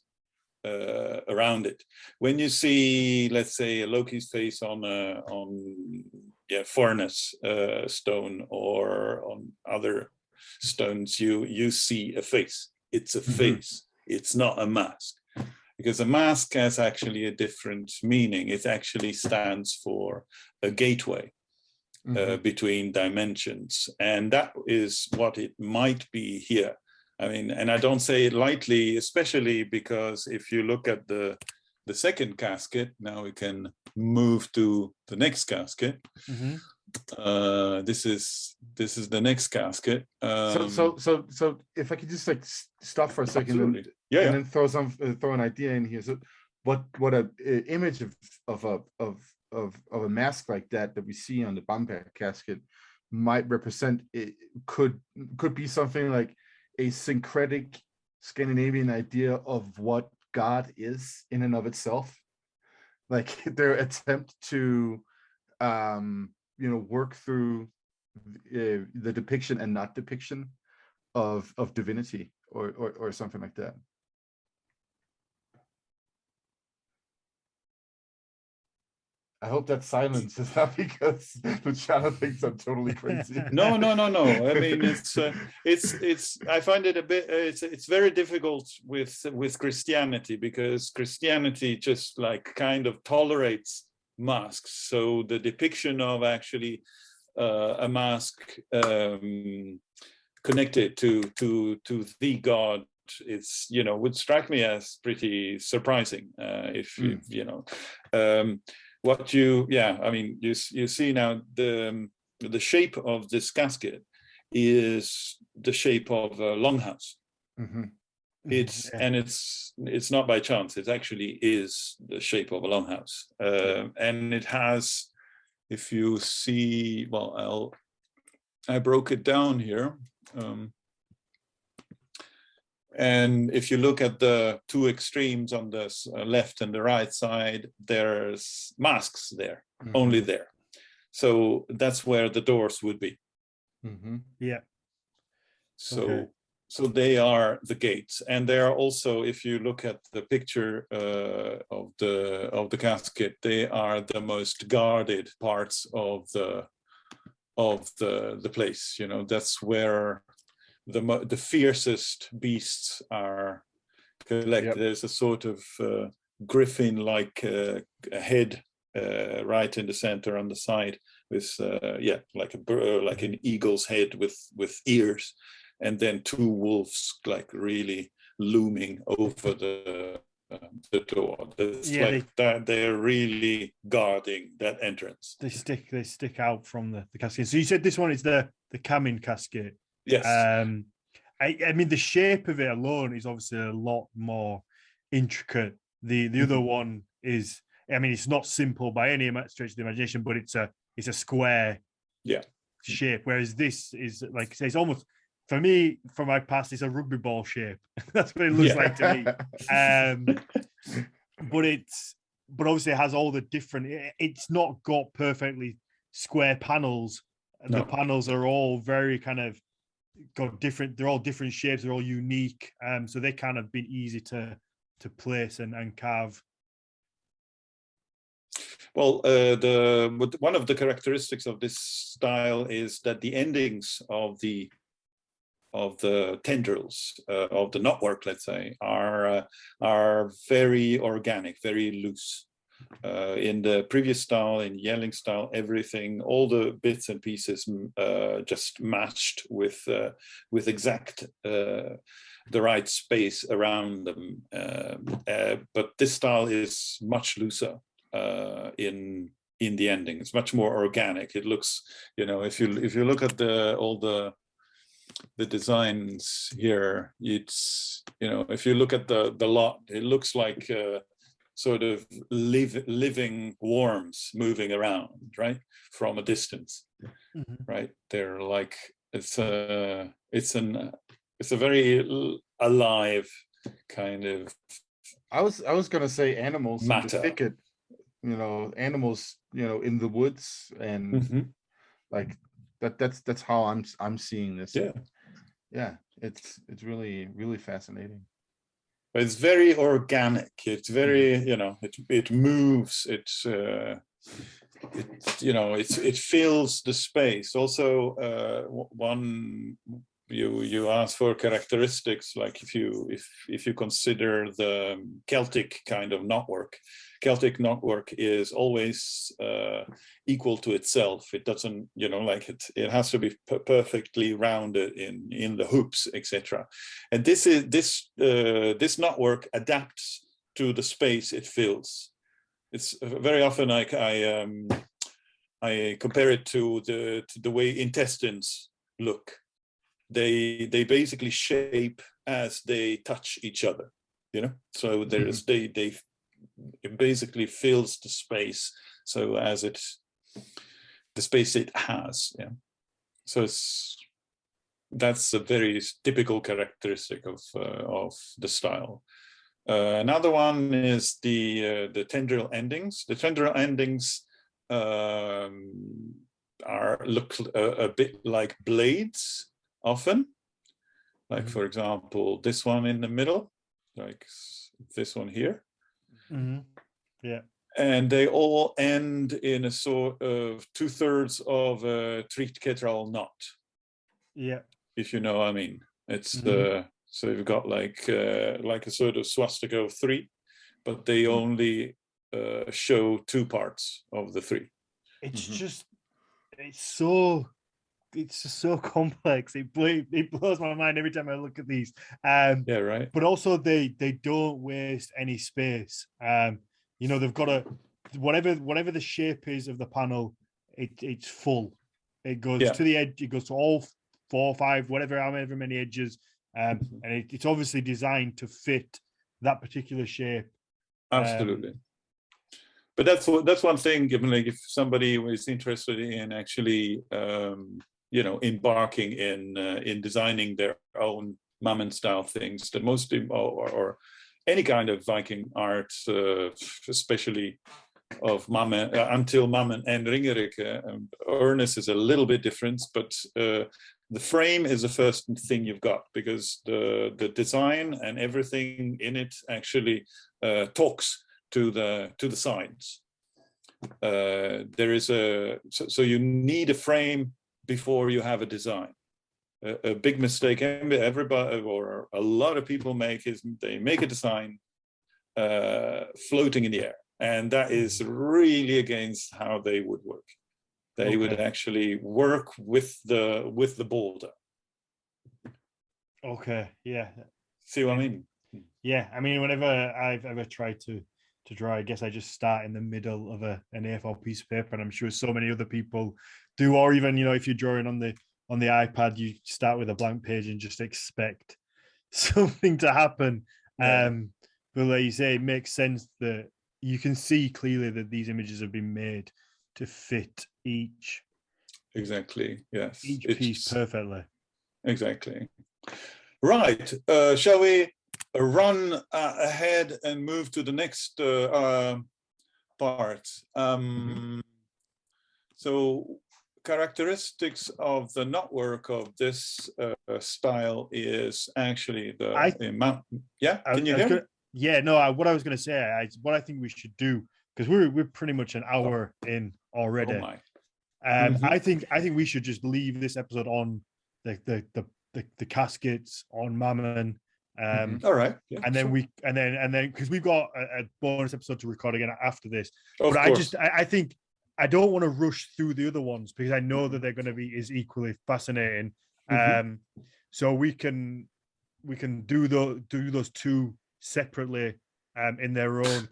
around it. When you see, let's say, a Loki's face on furnace stone or on other stones, you see a face. It's a face. It's not a mask, because a mask has actually a different meaning. It actually stands for a gateway between dimensions, and that is what it might be here. I mean, and I don't say it lightly, especially because if you look at the second casket, now we can move to the next casket. This is the next casket. So if I could just like stop for a second and then throw an idea in here. So what a image of a mask like that we see on the Bamber Casket might represent, it could be something like a syncretic Scandinavian idea of what God is in and of itself, like their attempt to work through the depiction and not depiction of divinity or something like that. I hope that silence is not because Luciano thinks I'm totally crazy. No. I mean, it's. I find it a bit. It's very difficult with Christianity, because Christianity just like kind of tolerates masks. So the depiction of actually a mask connected to the god, it's would strike me as pretty surprising. If what I mean, you see now the shape of this casket is the shape of a longhouse. Mm-hmm. It's not by chance. It actually is the shape of a longhouse, and it has. If you see, well, I broke it down here. And if you look at the two extremes on the left and the right side, there's masks there, only there. So that's where the doors would be. Mm-hmm. Yeah. So they are the gates, and they are also, if you look at the picture of the casket, they are the most guarded parts of the place. That's where the fiercest beasts are collected. Yep. There's a sort of griffin-like head right in the center on the side, with like an eagle's head with ears, and then two wolves like really looming over the door. They're really guarding that entrance. They stick out from the casket. So you said this one is the Camin Casket. Yes. I mean, the shape of it alone is obviously a lot more intricate. The other one is, I mean, it's not simple by any stretch of the imagination, but it's a square shape. Whereas this is, like I say, it's almost, for me, from my past, it's a rugby ball shape. That's what it looks like to me. But obviously it has all the different. It's not got perfectly square panels. No. The panels are all very kind of got different. They're all different shapes. They're all unique. So they kind of been easy to place and carve. Well, one of the characteristics of this style is that the endings of the tendrils of the knotwork, let's say, are very organic, very loose. In the previous style, in Yelling style, everything, all the bits and pieces just matched with exact the right space around them. But this style is much looser in the ending. It's much more organic. It looks, if you look at all the designs here, it's, if you look at the lot, it looks like sort of living worms moving around, right, from a distance. Right, they're like, it's a very alive kind of. I was gonna say animals matter. In the thicket, animals, in the woods, and like that's how I'm seeing this. Yeah, it's really, really fascinating. It's very organic. It's very, it moves. It fills the space. Also, one you ask for characteristics, like if you consider the Celtic kind of knotwork. Celtic knotwork is always equal to itself. It doesn't, it has to be perfectly rounded in the hoops, etc. And this knotwork adapts to the space it fills. It's very often like I compare it to the way intestines look. They basically shape as they touch each other, So there's it basically fills the space, so as the space it has. So that's a very typical characteristic of the style. Another one is the Tendril Endings. The Tendril Endings look a bit like blades often. Like, for example, this one in the middle, like this one here. Yeah. And they all end in a sort of 2/3 of a triquetral knot. Yeah. If you know what I mean. It's so you've got like a sort of swastika of 3, but they only show 2 parts of the 3. It's just, it's just so complex. It blows my mind every time I look at these. Yeah, right. But also they don't waste any space. You know, they've got whatever the shape is of the panel, it's full. It goes to the edge. It goes to all 4 or 5, however many edges. And it's obviously designed to fit that particular shape. Absolutely. But that's one thing. Given, like, if somebody was interested in actually, embarking in designing their own Mammen style things, that mostly or any kind of Viking art, especially of Mammen, until Mammen and Ringerike. Ernest is a little bit different, but the frame is the first thing you've got, because the design and everything in it actually talks to the sides. There is so you need a frame before you have a design. A big mistake everybody or a lot of people make is they make a design floating in the air, and that is really against how they would work. They would actually work with the boulder. Okay, yeah. See what I mean? Yeah, I mean, whenever I've ever tried to draw, I guess I just start in the middle of an A4 piece of paper, and I'm sure so many other people do. Or even, if you're drawing on the iPad, you start with a blank page and just expect something to happen. Yeah. But like you say, it makes sense that you can see clearly that these images have been made to fit each piece perfectly. Exactly. Right. Shall we run ahead and move to the next part? So, characteristics of the knotwork of this style is actually Can you hear me? Yeah, no. What I was going to say, what I think we should do, because we're pretty much an hour in already. Oh my. I think we should just leave this episode on the caskets, on Mammen. All right. Yeah, and then because we've got a bonus episode to record again after this. Of course. I think I don't want to rush through the other ones, because I know that they're going to be as equally fascinating. So we can do those 2 separately, in their own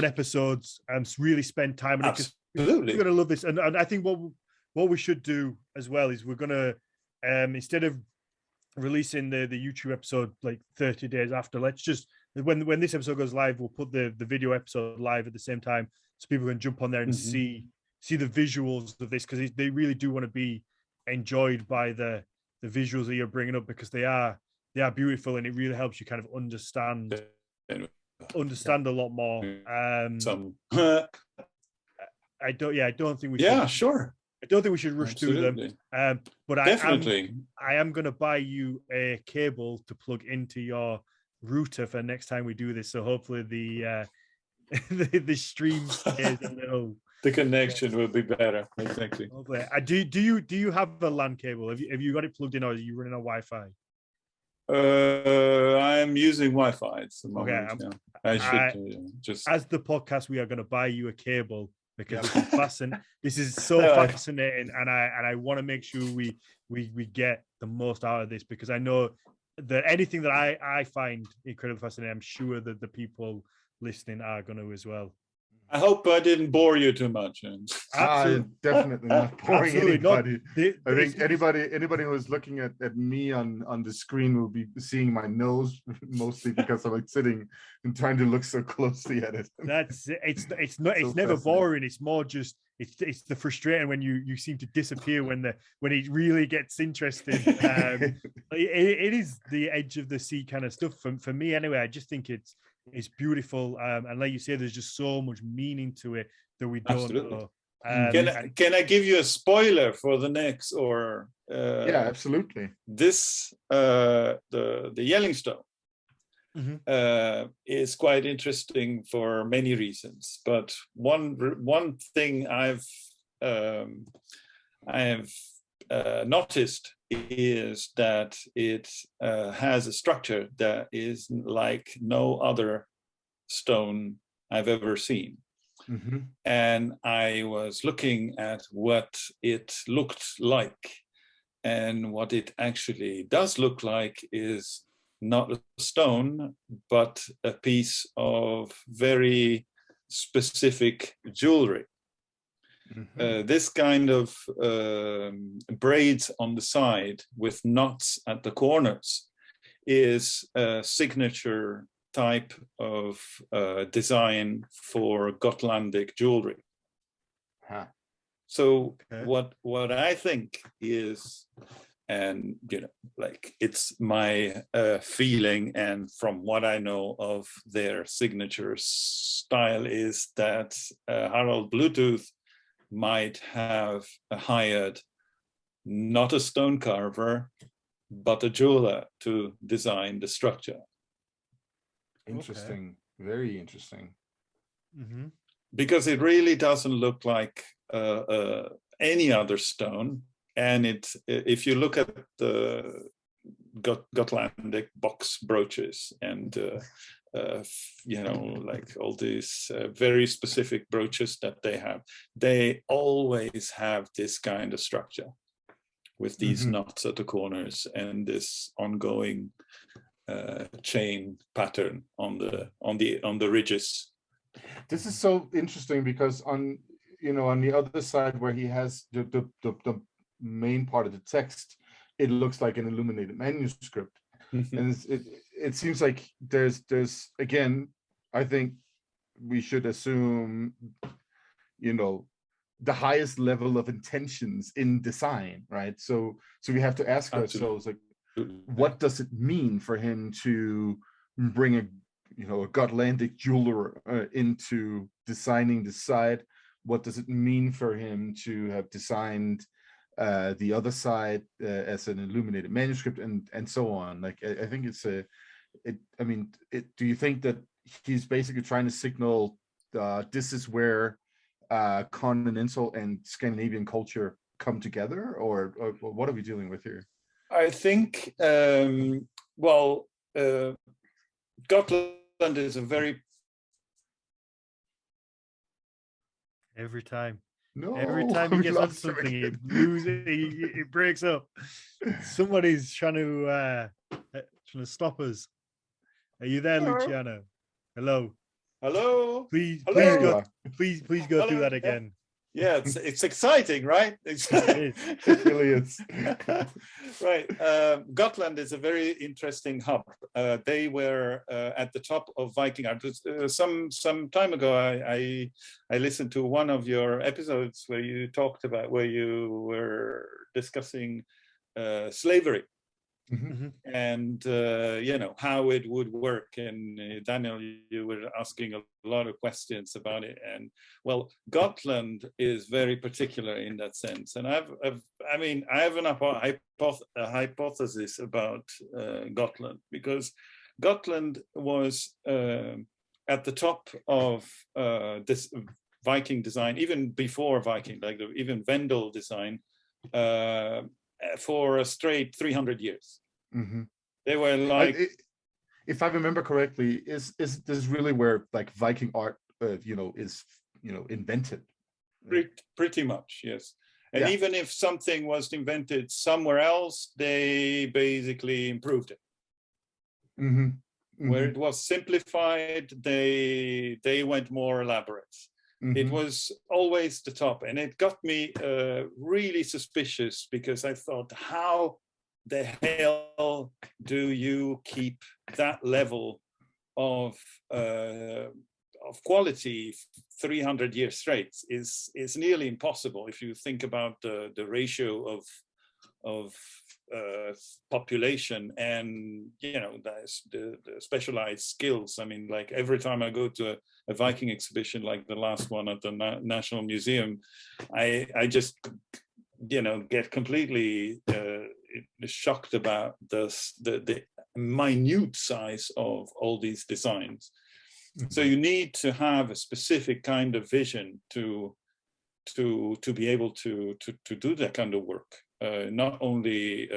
episodes, and really spend time on it, because we're going to love this. And I think what we should do as well is we're going to, instead of releasing the YouTube episode like 30 days after, let's just, when this episode goes live, we'll put the video episode live at the same time, so people can jump on there and see the visuals of this, because they really do want to be enjoyed by the visuals that you're bringing up, because they are beautiful, and it really helps you kind of understand a lot more. I don't think we should. Sure. I don't think we should rush through them. But definitely, I am going to buy you a cable to plug into your router for next time we do this. So hopefully the stream stays a little. The connection will be better. Exactly. Hopefully. Do you have a LAN cable? Have you got it plugged in, or are you running on Wi-Fi? I'm using Wi-Fi at the moment. Okay, I should just, as the podcast, we are going to buy you a cable, because this is so fascinating, and I want to make sure we get the most out of this, because I know that anything that I find incredibly fascinating, I'm sure that the people listening are going to as well. I hope I didn't bore you too much. Definitely not boring anybody. I think it's- anybody who is looking at me on the screen will be seeing my nose mostly because I'm like sitting and trying to look so closely at it. That's it's not it's So never fascinating. boring. It's more just it's the frustrating when you seem to disappear when it really gets interesting. It is the edge of the sea kind of stuff for me anyway. I just think it's beautiful, and like you say, there's just so much meaning to it that we don't Absolutely. know. Can I give you a spoiler for the next or yeah, absolutely. this the Yellowstone is quite interesting for many reasons, but one thing I've noticed is that it has a structure that is like no other stone I've ever seen. And I was looking at what it looked like, and what it actually does look like is not a stone, but a piece of very specific jewelry. This kind of braids on the side with knots at the corners is a signature type of design for Gotlandic jewelry. So what I think is, and like it's my feeling, and from what I know of their signature style, is that Harald Bluetooth might have hired not a stone carver, but a jeweler to design the structure. Interesting. Very interesting. Because it really doesn't look like any other stone. And if you look at the Gotlandic box brooches and like all these very specific brooches that they always have this kind of structure with these knots at the corners and this ongoing chain pattern on the ridges. This is so interesting because on the other side where he has the main part of the text, it looks like an illuminated manuscript. And it seems like there's again, I think we should assume the highest level of intentions in design, right? So we have to ask ourselves, like, what does it mean for him to bring a Gotlandic jeweler into designing the side? What does it mean for him to have designed the other side as an illuminated manuscript and so on? Like, I think do you think that he's basically trying to signal this is where continental and Scandinavian culture come together, or what are we dealing with here? I think, Gotland is a very... Every time he we gets on lost him something, again. it breaks up. Somebody's trying to stop us. Are you there, Luciano? Hello. Please go through that again. Yeah, it's exciting, right? It really is. Right. Gotland is a very interesting hub. They were at the top of Viking art. Some time ago, I listened to one of your episodes where you talked about, where you were discussing slavery. And how it would work, and Daniel, you were asking a lot of questions about it, and well, Gotland is very particular in that sense. And I have a hypothesis about Gotland, because Gotland was at the top of this Viking design, even before Viking, like even Vendel design, for a straight 300 years. They were like, if I remember correctly, is this really where like Viking art is invented? Pretty much, yes. And even if something was invented somewhere else, they basically improved it. Where it was simplified, they went more elaborate. It was always the top, and it got me really suspicious, because I thought, how the hell do you keep that level of quality 300 years straight? Is nearly impossible if you think about the ratio of population and the specialized skills. I mean, like every time I go to a Viking exhibition like the last one at the National Museum, I just get completely shocked about the minute size of all these designs. So you need to have a specific kind of vision to be able to do that kind of work. Not only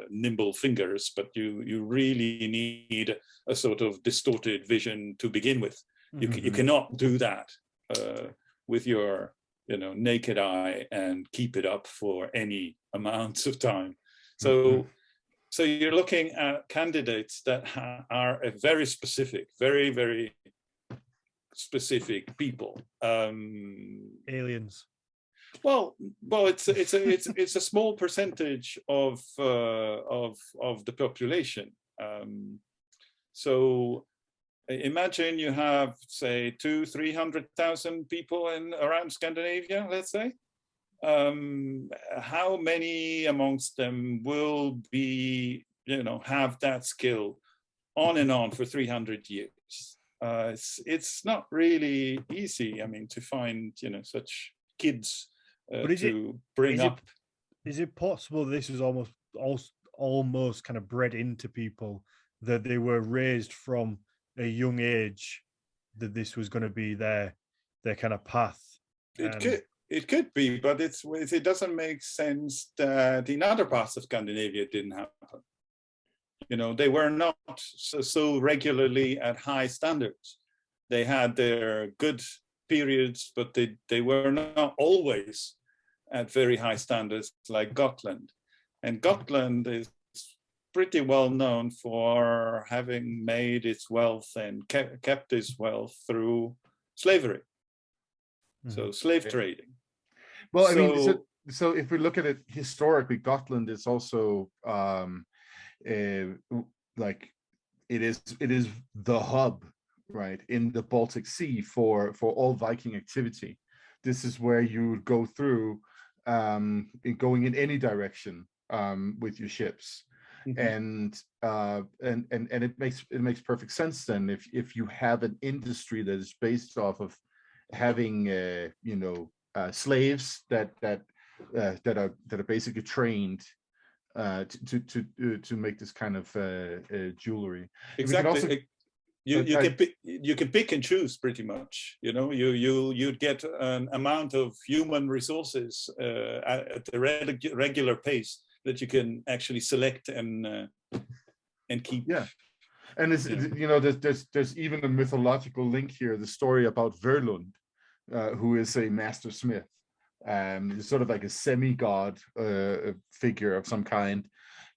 nimble fingers, but you really need a sort of distorted vision to begin with. You cannot do that with your naked eye and keep it up for any amounts of time. So you're looking at candidates that are a very specific, very, very specific people. Aliens. Well, it's a small percentage of the population. So imagine you have, say, 200,000-300,000 people around Scandinavia, let's say. How many amongst them will be, have that skill on and on for 300 years? It's not really easy, I mean, to find, such kids to bring up. Is it possible this is almost kind of bred into people, that they were raised from a young age that this was going to be their kind of path? It could be, but it doesn't make sense that in other parts of Scandinavia it didn't happen. They were not so regularly at high standards. They had their good periods, but they were not always at very high standards like Gotland. And Gotland is pretty well known for having made its wealth and kept its wealth through slavery. So slave trading. Well, I mean, so if we look at it historically, Gotland is also like it is the hub, right, in the Baltic Sea for all Viking activity. This is where you would go through, going in any direction with your ships, and it makes perfect sense then if you have an industry that is based off of having slaves that are basically trained to make this kind of jewelry. Exactly. You can pick and choose pretty much. You'd get an amount of human resources at the regular pace that you can actually select and keep. Yeah. And there's even a mythological link here, the story about Verlund, who is a master smith, sort of like a semi-god figure of some kind.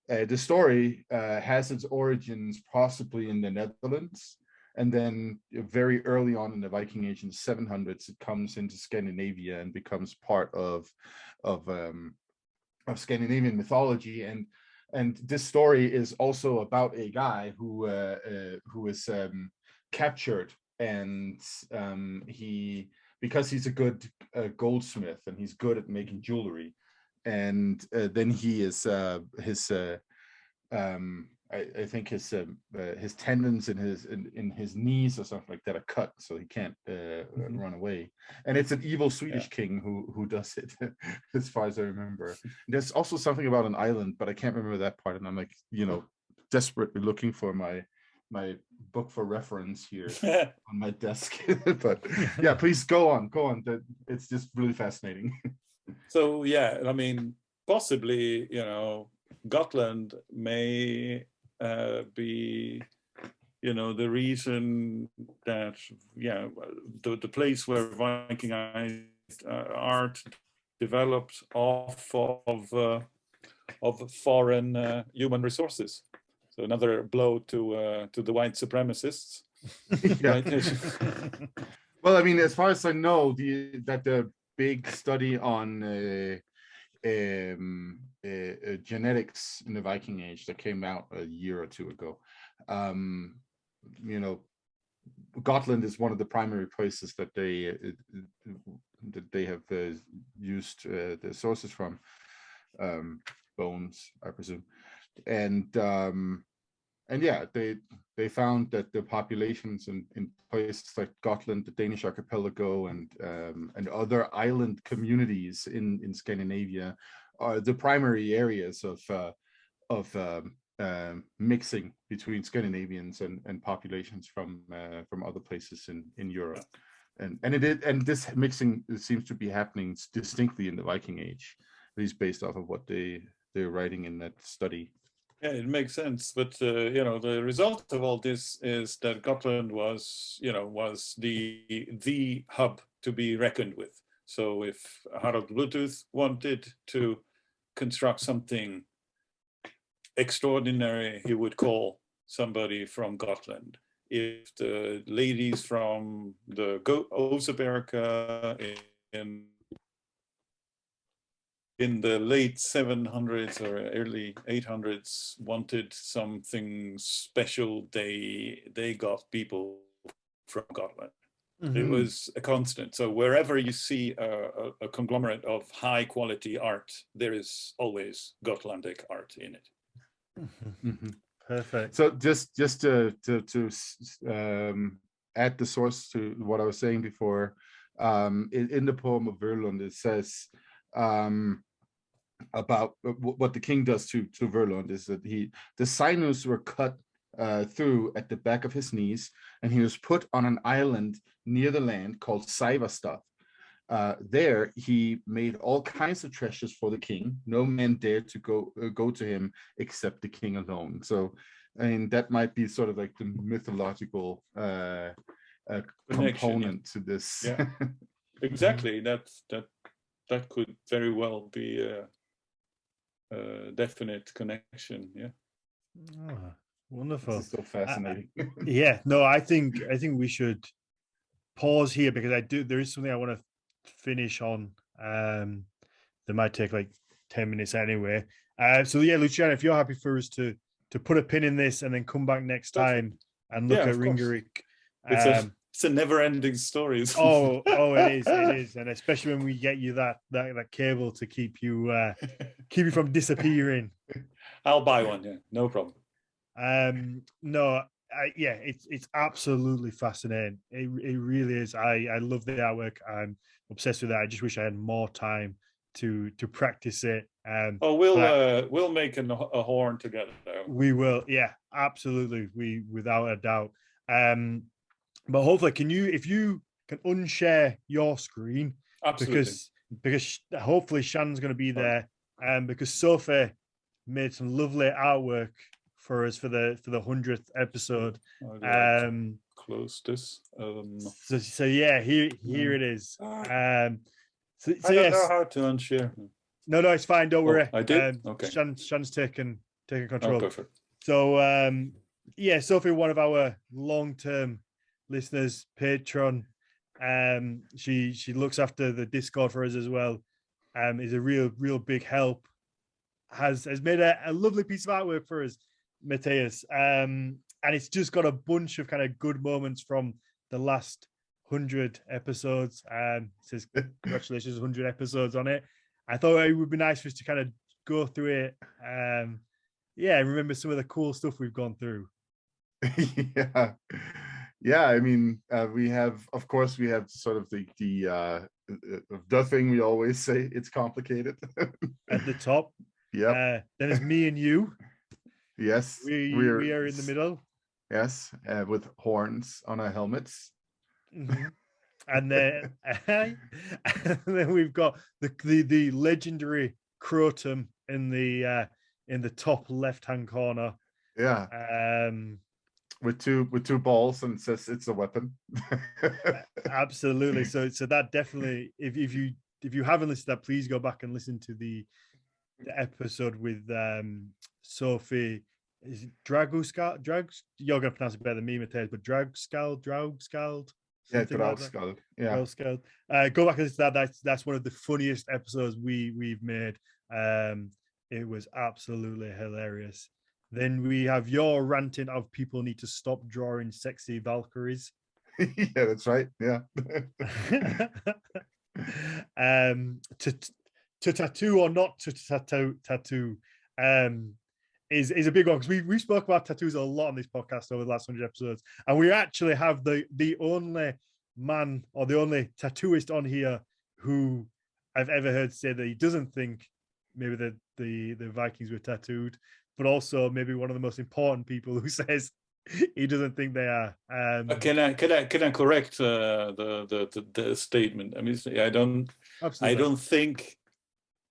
The story has its origins possibly in the Netherlands, and then very early on in the Viking Age in the 700s, it comes into Scandinavia and becomes part of Scandinavian mythology. And this story is also about a guy who is captured, and because he's a good goldsmith and he's good at making jewelry, and then he is I think his tendons in his knees or something like that are cut, so he can't run away. And it's an evil Swedish king who does it, as far as I remember. There's also something about an island, but I can't remember that part. And I'm like, desperately looking for my book for reference here on my desk. But yeah, please go on. It's just really fascinating. So yeah, I mean, possibly, Gotland may be, the reason that, the place where Viking art developed off of foreign human resources. So another blow to the white supremacists. Well, I mean, as far as I know, the big study on genetics in the Viking Age that came out a year or two ago, you know, Gotland is one of the primary places that they have used the sources from, bones, I presume, and yeah, they found that the populations in places like Gotland, the Danish archipelago, and other island communities in Scandinavia are the primary areas of mixing between Scandinavians and populations from other places in Europe, and this mixing seems to be happening distinctly in the Viking Age, at least based off of what they're writing in that study. Yeah, it makes sense, but the result of all this is that Gotland was the hub to be reckoned with. So if Harald Bluetooth wanted to construct something extraordinary, he would call somebody from Gotland. If the ladies from the Oseberg in the late 700s or early 800s wanted something special, they got people from Gotland. Mm-hmm. It was a constant. So wherever you see a conglomerate of high quality art, there is always Gotlandic art in it. Mm-hmm. Perfect. So just to add the source to what I was saying before, in the poem of Verlund, it says about what the king does to Verlund is that the sinews were cut through at the back of his knees, and he was put on an island near the land called Sævarstad. There he made all kinds of treasures for the king. No man dared to go to him except the king alone. So, I mean, that might be sort of like the mythological component to this. Yeah, exactly. That could very well be a definite connection. Yeah. Oh, wonderful. This is so fascinating. Yeah. No, I think we should pause here because there is something I want to finish on. That might take like 10 minutes anyway. So yeah, Luciano, if you're happy for us to put a pin in this and then come back next time and look at Ringerike. It's a never-ending story. Oh, it is, and especially when we get you that cable to keep you from disappearing. I'll buy one. Yeah, no problem. No, it's absolutely fascinating. It really is. I love the artwork. I'm obsessed with it. I just wish I had more time to practice it. We'll make a horn together. We will. Yeah, absolutely. Without a doubt. But hopefully, if you can unshare your screen, absolutely, because hopefully Shan's going to be there, because Sophie made some lovely artwork for us for the 100th episode. Close this. So yeah, here it is. I don't know how to unshare. No, it's fine. Don't worry. I did. Okay. Shan's taken control. Oh, perfect. So Sophie, one of our long-term listeners, patron, she looks after the Discord for us as well. Is a real big help. Has made a lovely piece of artwork for us, Matthias. And it's just got a bunch of kind of good moments from the last 100 episodes. It says congratulations, 100 episodes on it. I thought it would be nice for us to kind of go through it. Remember some of the cool stuff we've gone through. Yeah, I mean, we have sort of the thing we always say, it's complicated. At the top. Yeah. Then it's me and you. Yes. We are in the middle. Yes, with horns on our helmets. Mm-hmm. And then we've got the legendary Crotum in the top left-hand corner. Yeah. With two balls, and says it's a weapon. Absolutely. So that definitely, if you haven't listened to that, please go back and listen to the episode with Sophie. Is it Draguskald? You're gonna pronounce it better than me, Matthias, but Draugskald. something like that. Draugskald. Yeah. Draugskald. Go back and listen to that. That's one of the funniest episodes we've made. It was absolutely hilarious. Then we have your ranting of people need to stop drawing sexy Valkyries. Yeah, that's right. Yeah. To tattoo or not to tattoo is a big one, because we spoke about tattoos a lot on this podcast over the last 100 episodes, and we actually have the only man or the only tattooist on here who I've ever heard say that he doesn't think maybe the Vikings were tattooed, but also maybe one of the most important people who says he doesn't think they are. Can I correct the statement? I mean,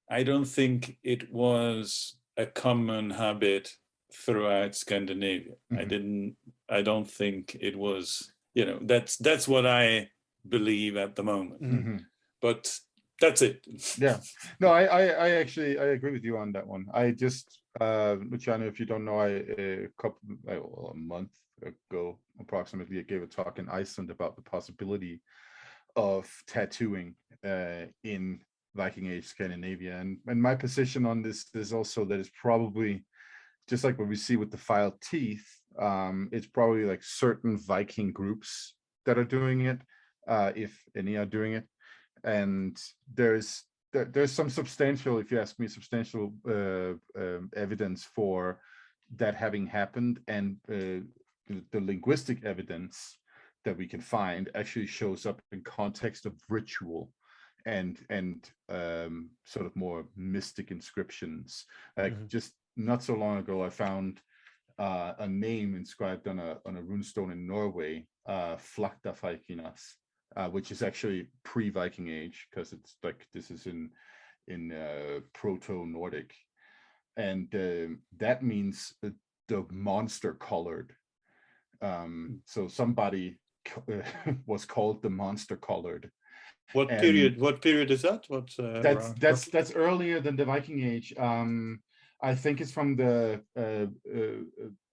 I don't think it was a common habit throughout Scandinavia. Mm-hmm. I don't think it was. That's what I believe at the moment. Mm-hmm. But that's it. Yeah. No, I agree with you on that one. I just Luciano, if you don't know, a month ago approximately, I gave a talk in Iceland about the possibility of tattooing in Viking Age Scandinavia, and my position on this is also that it's probably just like what we see with the filed teeth. It's probably like certain Viking groups that are doing it, if any are doing it, and there's some substantial, if you ask me, substantial evidence for that having happened, and the linguistic evidence that we can find actually shows up in context of ritual and sort of more mystic inscriptions. Like just not so long ago, I found a name inscribed on a runestone in Norway, Flaktafikinas, which is actually pre-Viking Age, because it's like this is in Proto-Nordic, and that means the monster colored. So somebody was called the monster colored. What period is that? That's earlier than the Viking Age. I think it's from the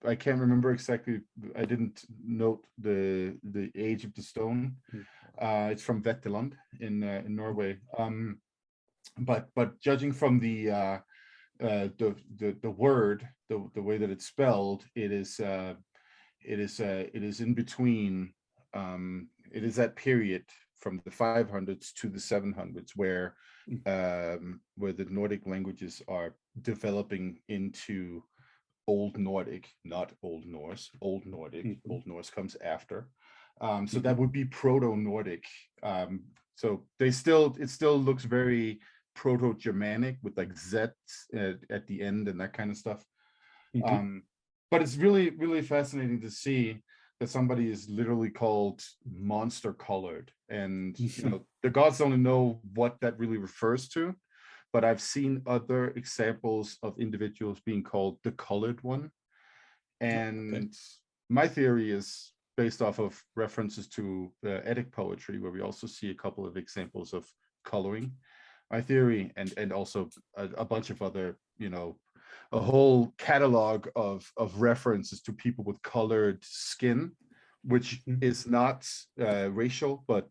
I can't remember exactly. I didn't note the age of the stone. It's from Vetteland in Norway. But judging from the word, the way that it's spelled, it is in between. It is that period from the 500s to the 700s where the Nordic languages are developing into Old Nordic, not Old Norse. Old Nordic. Old Norse comes after. So that would be Proto-Nordic. So it still looks very Proto-Germanic with like Z's at the end and that kind of stuff. But it's really, really fascinating to see that somebody is literally called monster colored, and the gods only know what that really refers to. But I've seen other examples of individuals being called the colored one, and my theory is based off of references to Eddic poetry, where we also see a couple of examples of coloring. My theory, and also a bunch of other, a whole catalog of references to people with colored skin, which is not racial, but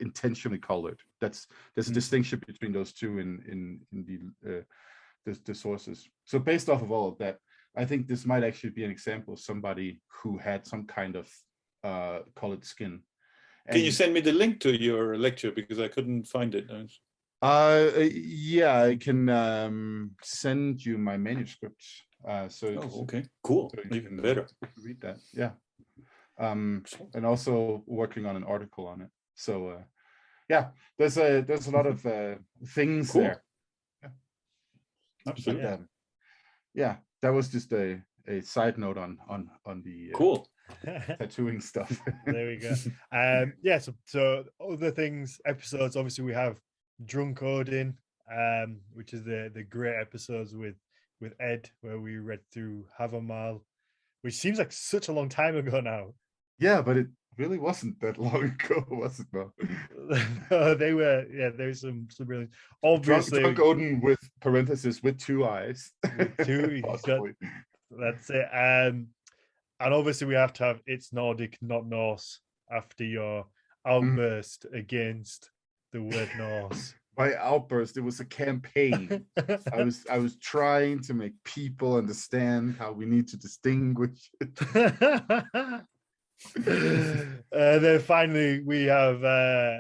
intentionally colored. There's a distinction between those two in the sources. So based off of all of that, I think this might actually be an example of somebody who had some kind of colored skin. Can you send me the link to your lecture, because I couldn't find it? Yeah, I can send you my manuscript. Okay, cool. So Even better. Read that, yeah. And also working on an article on it. So yeah, there's a lot of things there. Yeah. Absolutely. But, yeah, that was just a side note on the cool tattooing stuff. There we go. Yeah, so other things, episodes, obviously we have Drunk Odin, which is the great episodes with Ed, where we read through Havamal, which seems like such a long time ago now. Yeah, but it really wasn't that long ago, was it? No. They were, yeah, there's some really obviously Drunk Odin with parentheses with 2 eyes. With 2, that's it. And obviously we have to have It's Nordic, Not Norse after your outburst against the word Norse. By outburst, it was a campaign. I was trying to make people understand how we need to distinguish it. Then finally we have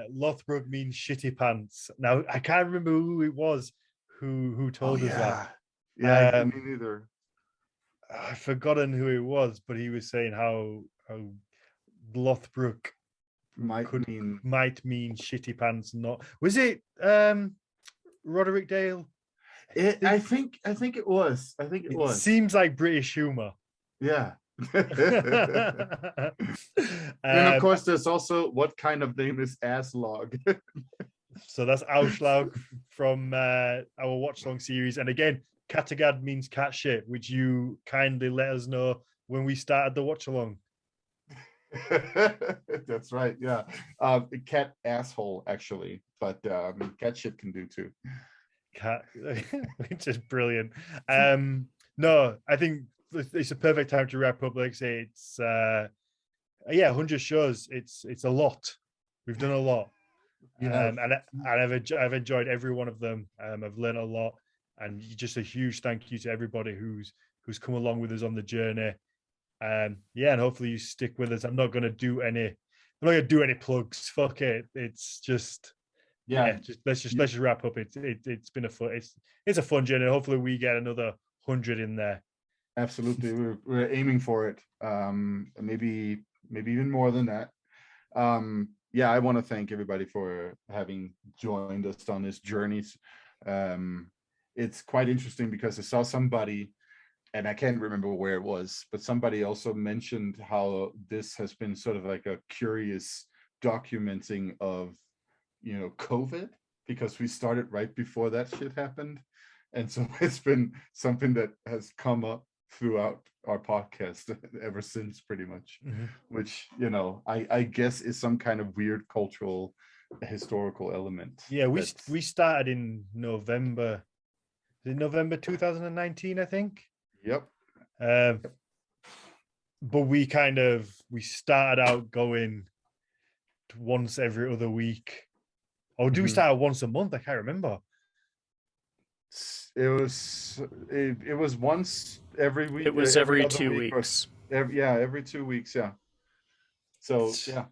Lothbrok means shitty pants. Now I can't remember who it was who told us that. Yeah, me neither. I've forgotten who it was, but he was saying how Lothbrok might mean shitty pants. Not was it Roderick Dale? I think it was. It seems like British humor. Yeah. And of course, there's also what kind of name is Aslog. So that's Auslaug from our watch long series, and again, Kattegat means cat shit, which you kindly let us know when we started the watch along. That's right. Yeah, cat asshole actually, but cat shit can do too. Cat, which is brilliant. No, I think it's a perfect time to wrap up. Like I say, it's 100 shows. It's a lot. We've done a lot. And I've enjoyed every one of them. I've learned a lot, and just a huge thank you to everybody who's come along with us on the journey. And hopefully you stick with us. I'm not going to do any plugs. Fuck it. It's just let's just wrap up. It's been it's a fun journey. Hopefully we get another 100 in there. Absolutely, we're aiming for it. Maybe even more than that. I want to thank everybody for having joined us on this journey. It's quite interesting because I saw somebody, and I can't remember where it was, but somebody also mentioned how this has been sort of like a curious documenting of, COVID, because we started right before that shit happened. And so it's been something that has come up throughout our podcast ever since, pretty much, which, I guess is some kind of weird cultural, historical element. Yeah, we started in November 2019, I think. Yep. But we started out going once every other week. Or do we start once a month? I can't remember. It was once every week. It was every 2 weeks. Every 2 weeks. Yeah. So yeah,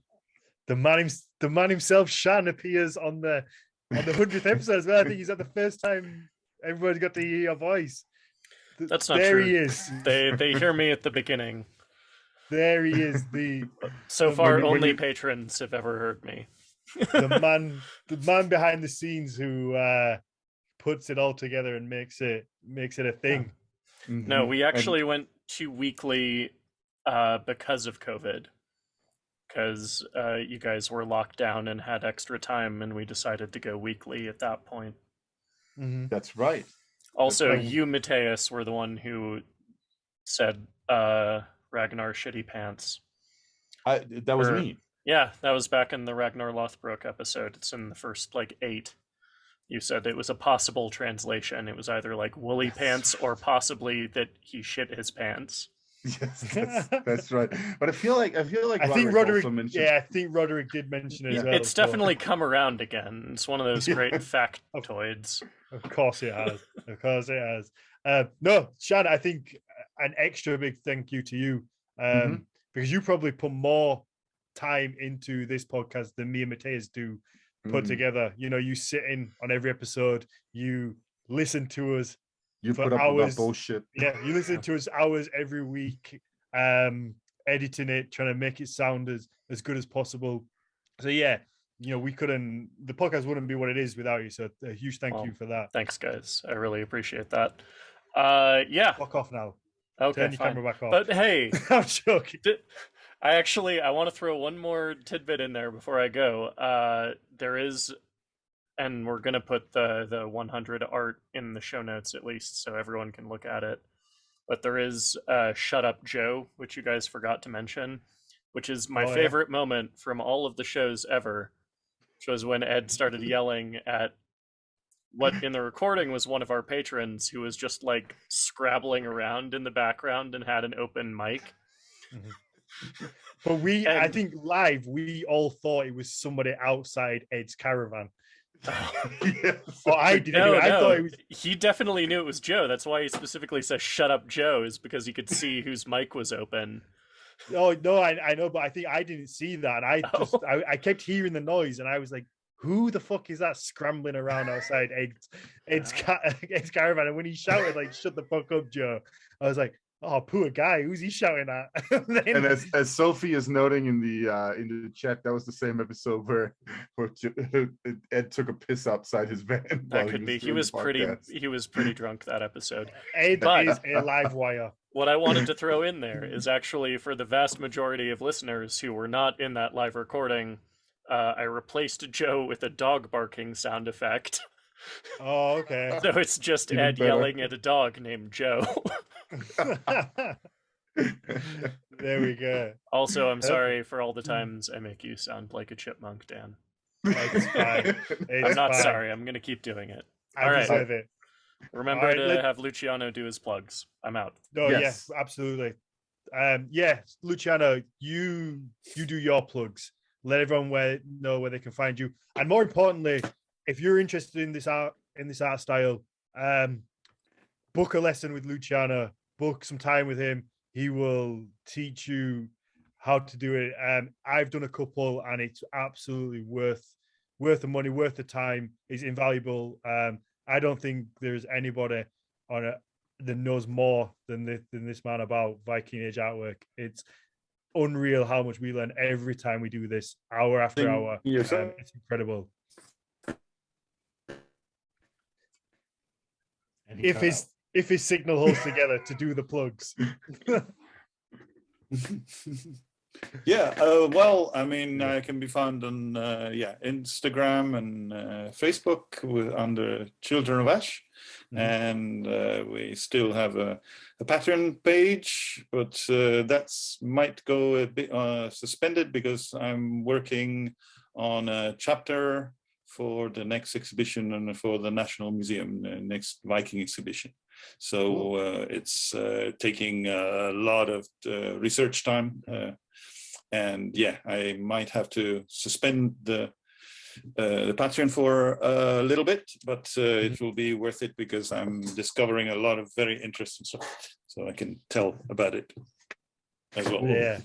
the man himself, Shan, appears on the 100th episode as well. I think he's at the first time everyone's got to hear your voice. That's not there true. He is. They hear me at the beginning. There he is. So far, only patrons have ever heard me. the man behind the scenes who puts it all together and makes it a thing. Yeah. Mm-hmm. No, we actually went to weekly because of COVID, because you guys were locked down and had extra time, and we decided to go weekly at that point. That's right. Also, you, Matthias, were the one who said Ragnar shitty pants. That was me. Yeah, that was back in the Ragnar Lothbrok episode. It's in the first 8. You said it was a possible translation. It was either woolly pants or possibly that he shit his pants. Yes, that's right. But I feel like I think Roderick also mentioned. Yeah, I think Roderick did mention it as well. It's definitely come around again. It's one of those great factoids. Of course it has. No, Shan, I think an extra big thank you to you because you probably put more time into this podcast than me and Matthias do put together. You sit in on every episode, you listen to us, you put up hours, with that bullshit. Yeah, you listen to us hours every week, editing it, trying to make it sound as good as possible. So yeah, the podcast wouldn't be what it is without you. So a huge thank you for that. Thanks, guys. I really appreciate that. Yeah. Fuck off now. Okay, turn your camera back off. But hey, I'm joking. I want to throw one more tidbit in there before I go. There is, and we're going to put the 100 art in the show notes at least so everyone can look at it. But there is Shut Up Joe, which you guys forgot to mention, which is my favorite moment from all of the shows ever, which was when Ed started yelling at what in the recording was one of our patrons who was just scrabbling around in the background and had an open mic. But I And- think live, we all thought it was somebody outside Ed's caravan. Yes. Or I did. No, Anyway. I thought it was. he definitely knew it was Joe. That's why he specifically says "Shut up, Joe," is because he could see whose mic was open. Oh no, I know, but I think I didn't see that. And Oh. I kept hearing the noise, and I was like, "Who the fuck is that scrambling around outside Ed's caravan?" And when he shouted like, "Shut the fuck up, Joe," I was like, "Oh, poor guy. Who's he shouting at?" And as Sophie is noting in the chat, that was the same episode where Ed took a piss outside his van. That could be. He was pretty drunk that episode. Ed But- is a live wire. What I wanted to throw in there is actually for the vast majority of listeners who were not in that live recording, I replaced Joe with a dog barking sound effect. Oh, okay. So it's just Even Ed better. yelling at a dog named Joe. There we go. Also, I'm sorry for all the times I make you sound like a chipmunk, Dan. It's fine. It's I'm not fine. sorry. I'm going to keep doing it. I All right. deserve it. Remember All right, to have Luciano do his plugs. I'm out. No, Yes. yeah, absolutely. Yeah, Luciano, you do your plugs. Let everyone know where they can find you, and more importantly, if you're interested in this art style, book a lesson with Luciano. Book some time with him. He will teach you how to do it. I've done a couple, and it's absolutely worth the money, worth the time. It's invaluable. I don't think there's anybody on it that knows more than this man about Viking Age artwork. It's unreal how much we learn every time we do this, hour after hour. It's incredible. If his signal holds together to do the plugs. Yeah, well, I mean, I can be found on Instagram and Facebook under Children of Ash, and we still have a Patreon page, but that's might go a bit suspended because I'm working on a chapter for the next exhibition and for the National Museum, next Viking exhibition. So it's taking a lot of research time. And yeah, I might have to suspend the Patreon for a little bit, but it will be worth it because I'm discovering a lot of very interesting stuff, so I can tell about it as well. Yeah.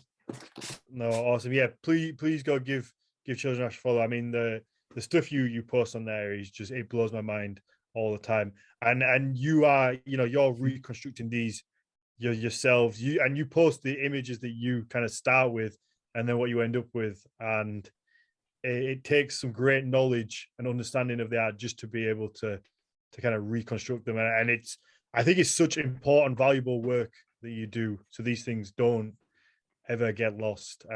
No, awesome. Yeah, please go give Children Ash a follow. I mean, the stuff you post on there is just, it blows my mind all the time. And you are, you're reconstructing these yourselves. You post the images that you kind of start with, and then what you end up with, and it takes some great knowledge and understanding of the art just to be able to kind of reconstruct them. And I think it's such important, valuable work that you do, so these things don't ever get lost.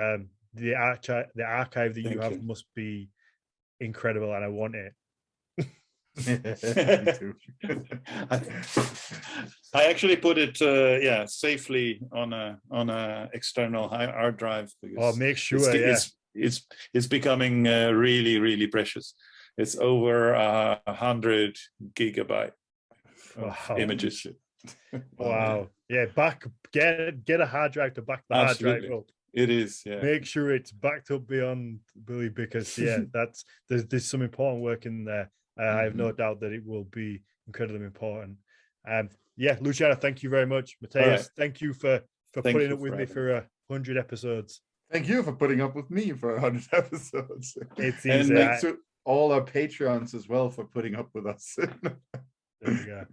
The archive that you Thank have you. must be incredible, and I want it. Me too. I actually put it safely on a external hard drive because Make sure it's becoming really precious. It's over 100 gigabyte of Wow. images. Wow. Yeah, get a hard drive to back the Absolutely. hard drive up. It is, yeah. Make sure it's backed up beyond belief, because there's some important work in there. I have no doubt that it will be incredibly important. Luciano, thank you very much. Matthias, thank you for putting up with me for 100 episodes. Thank you for putting up with me for 100 episodes. It's And easy. Thanks to all our Patreons as well for putting up with us. There we go.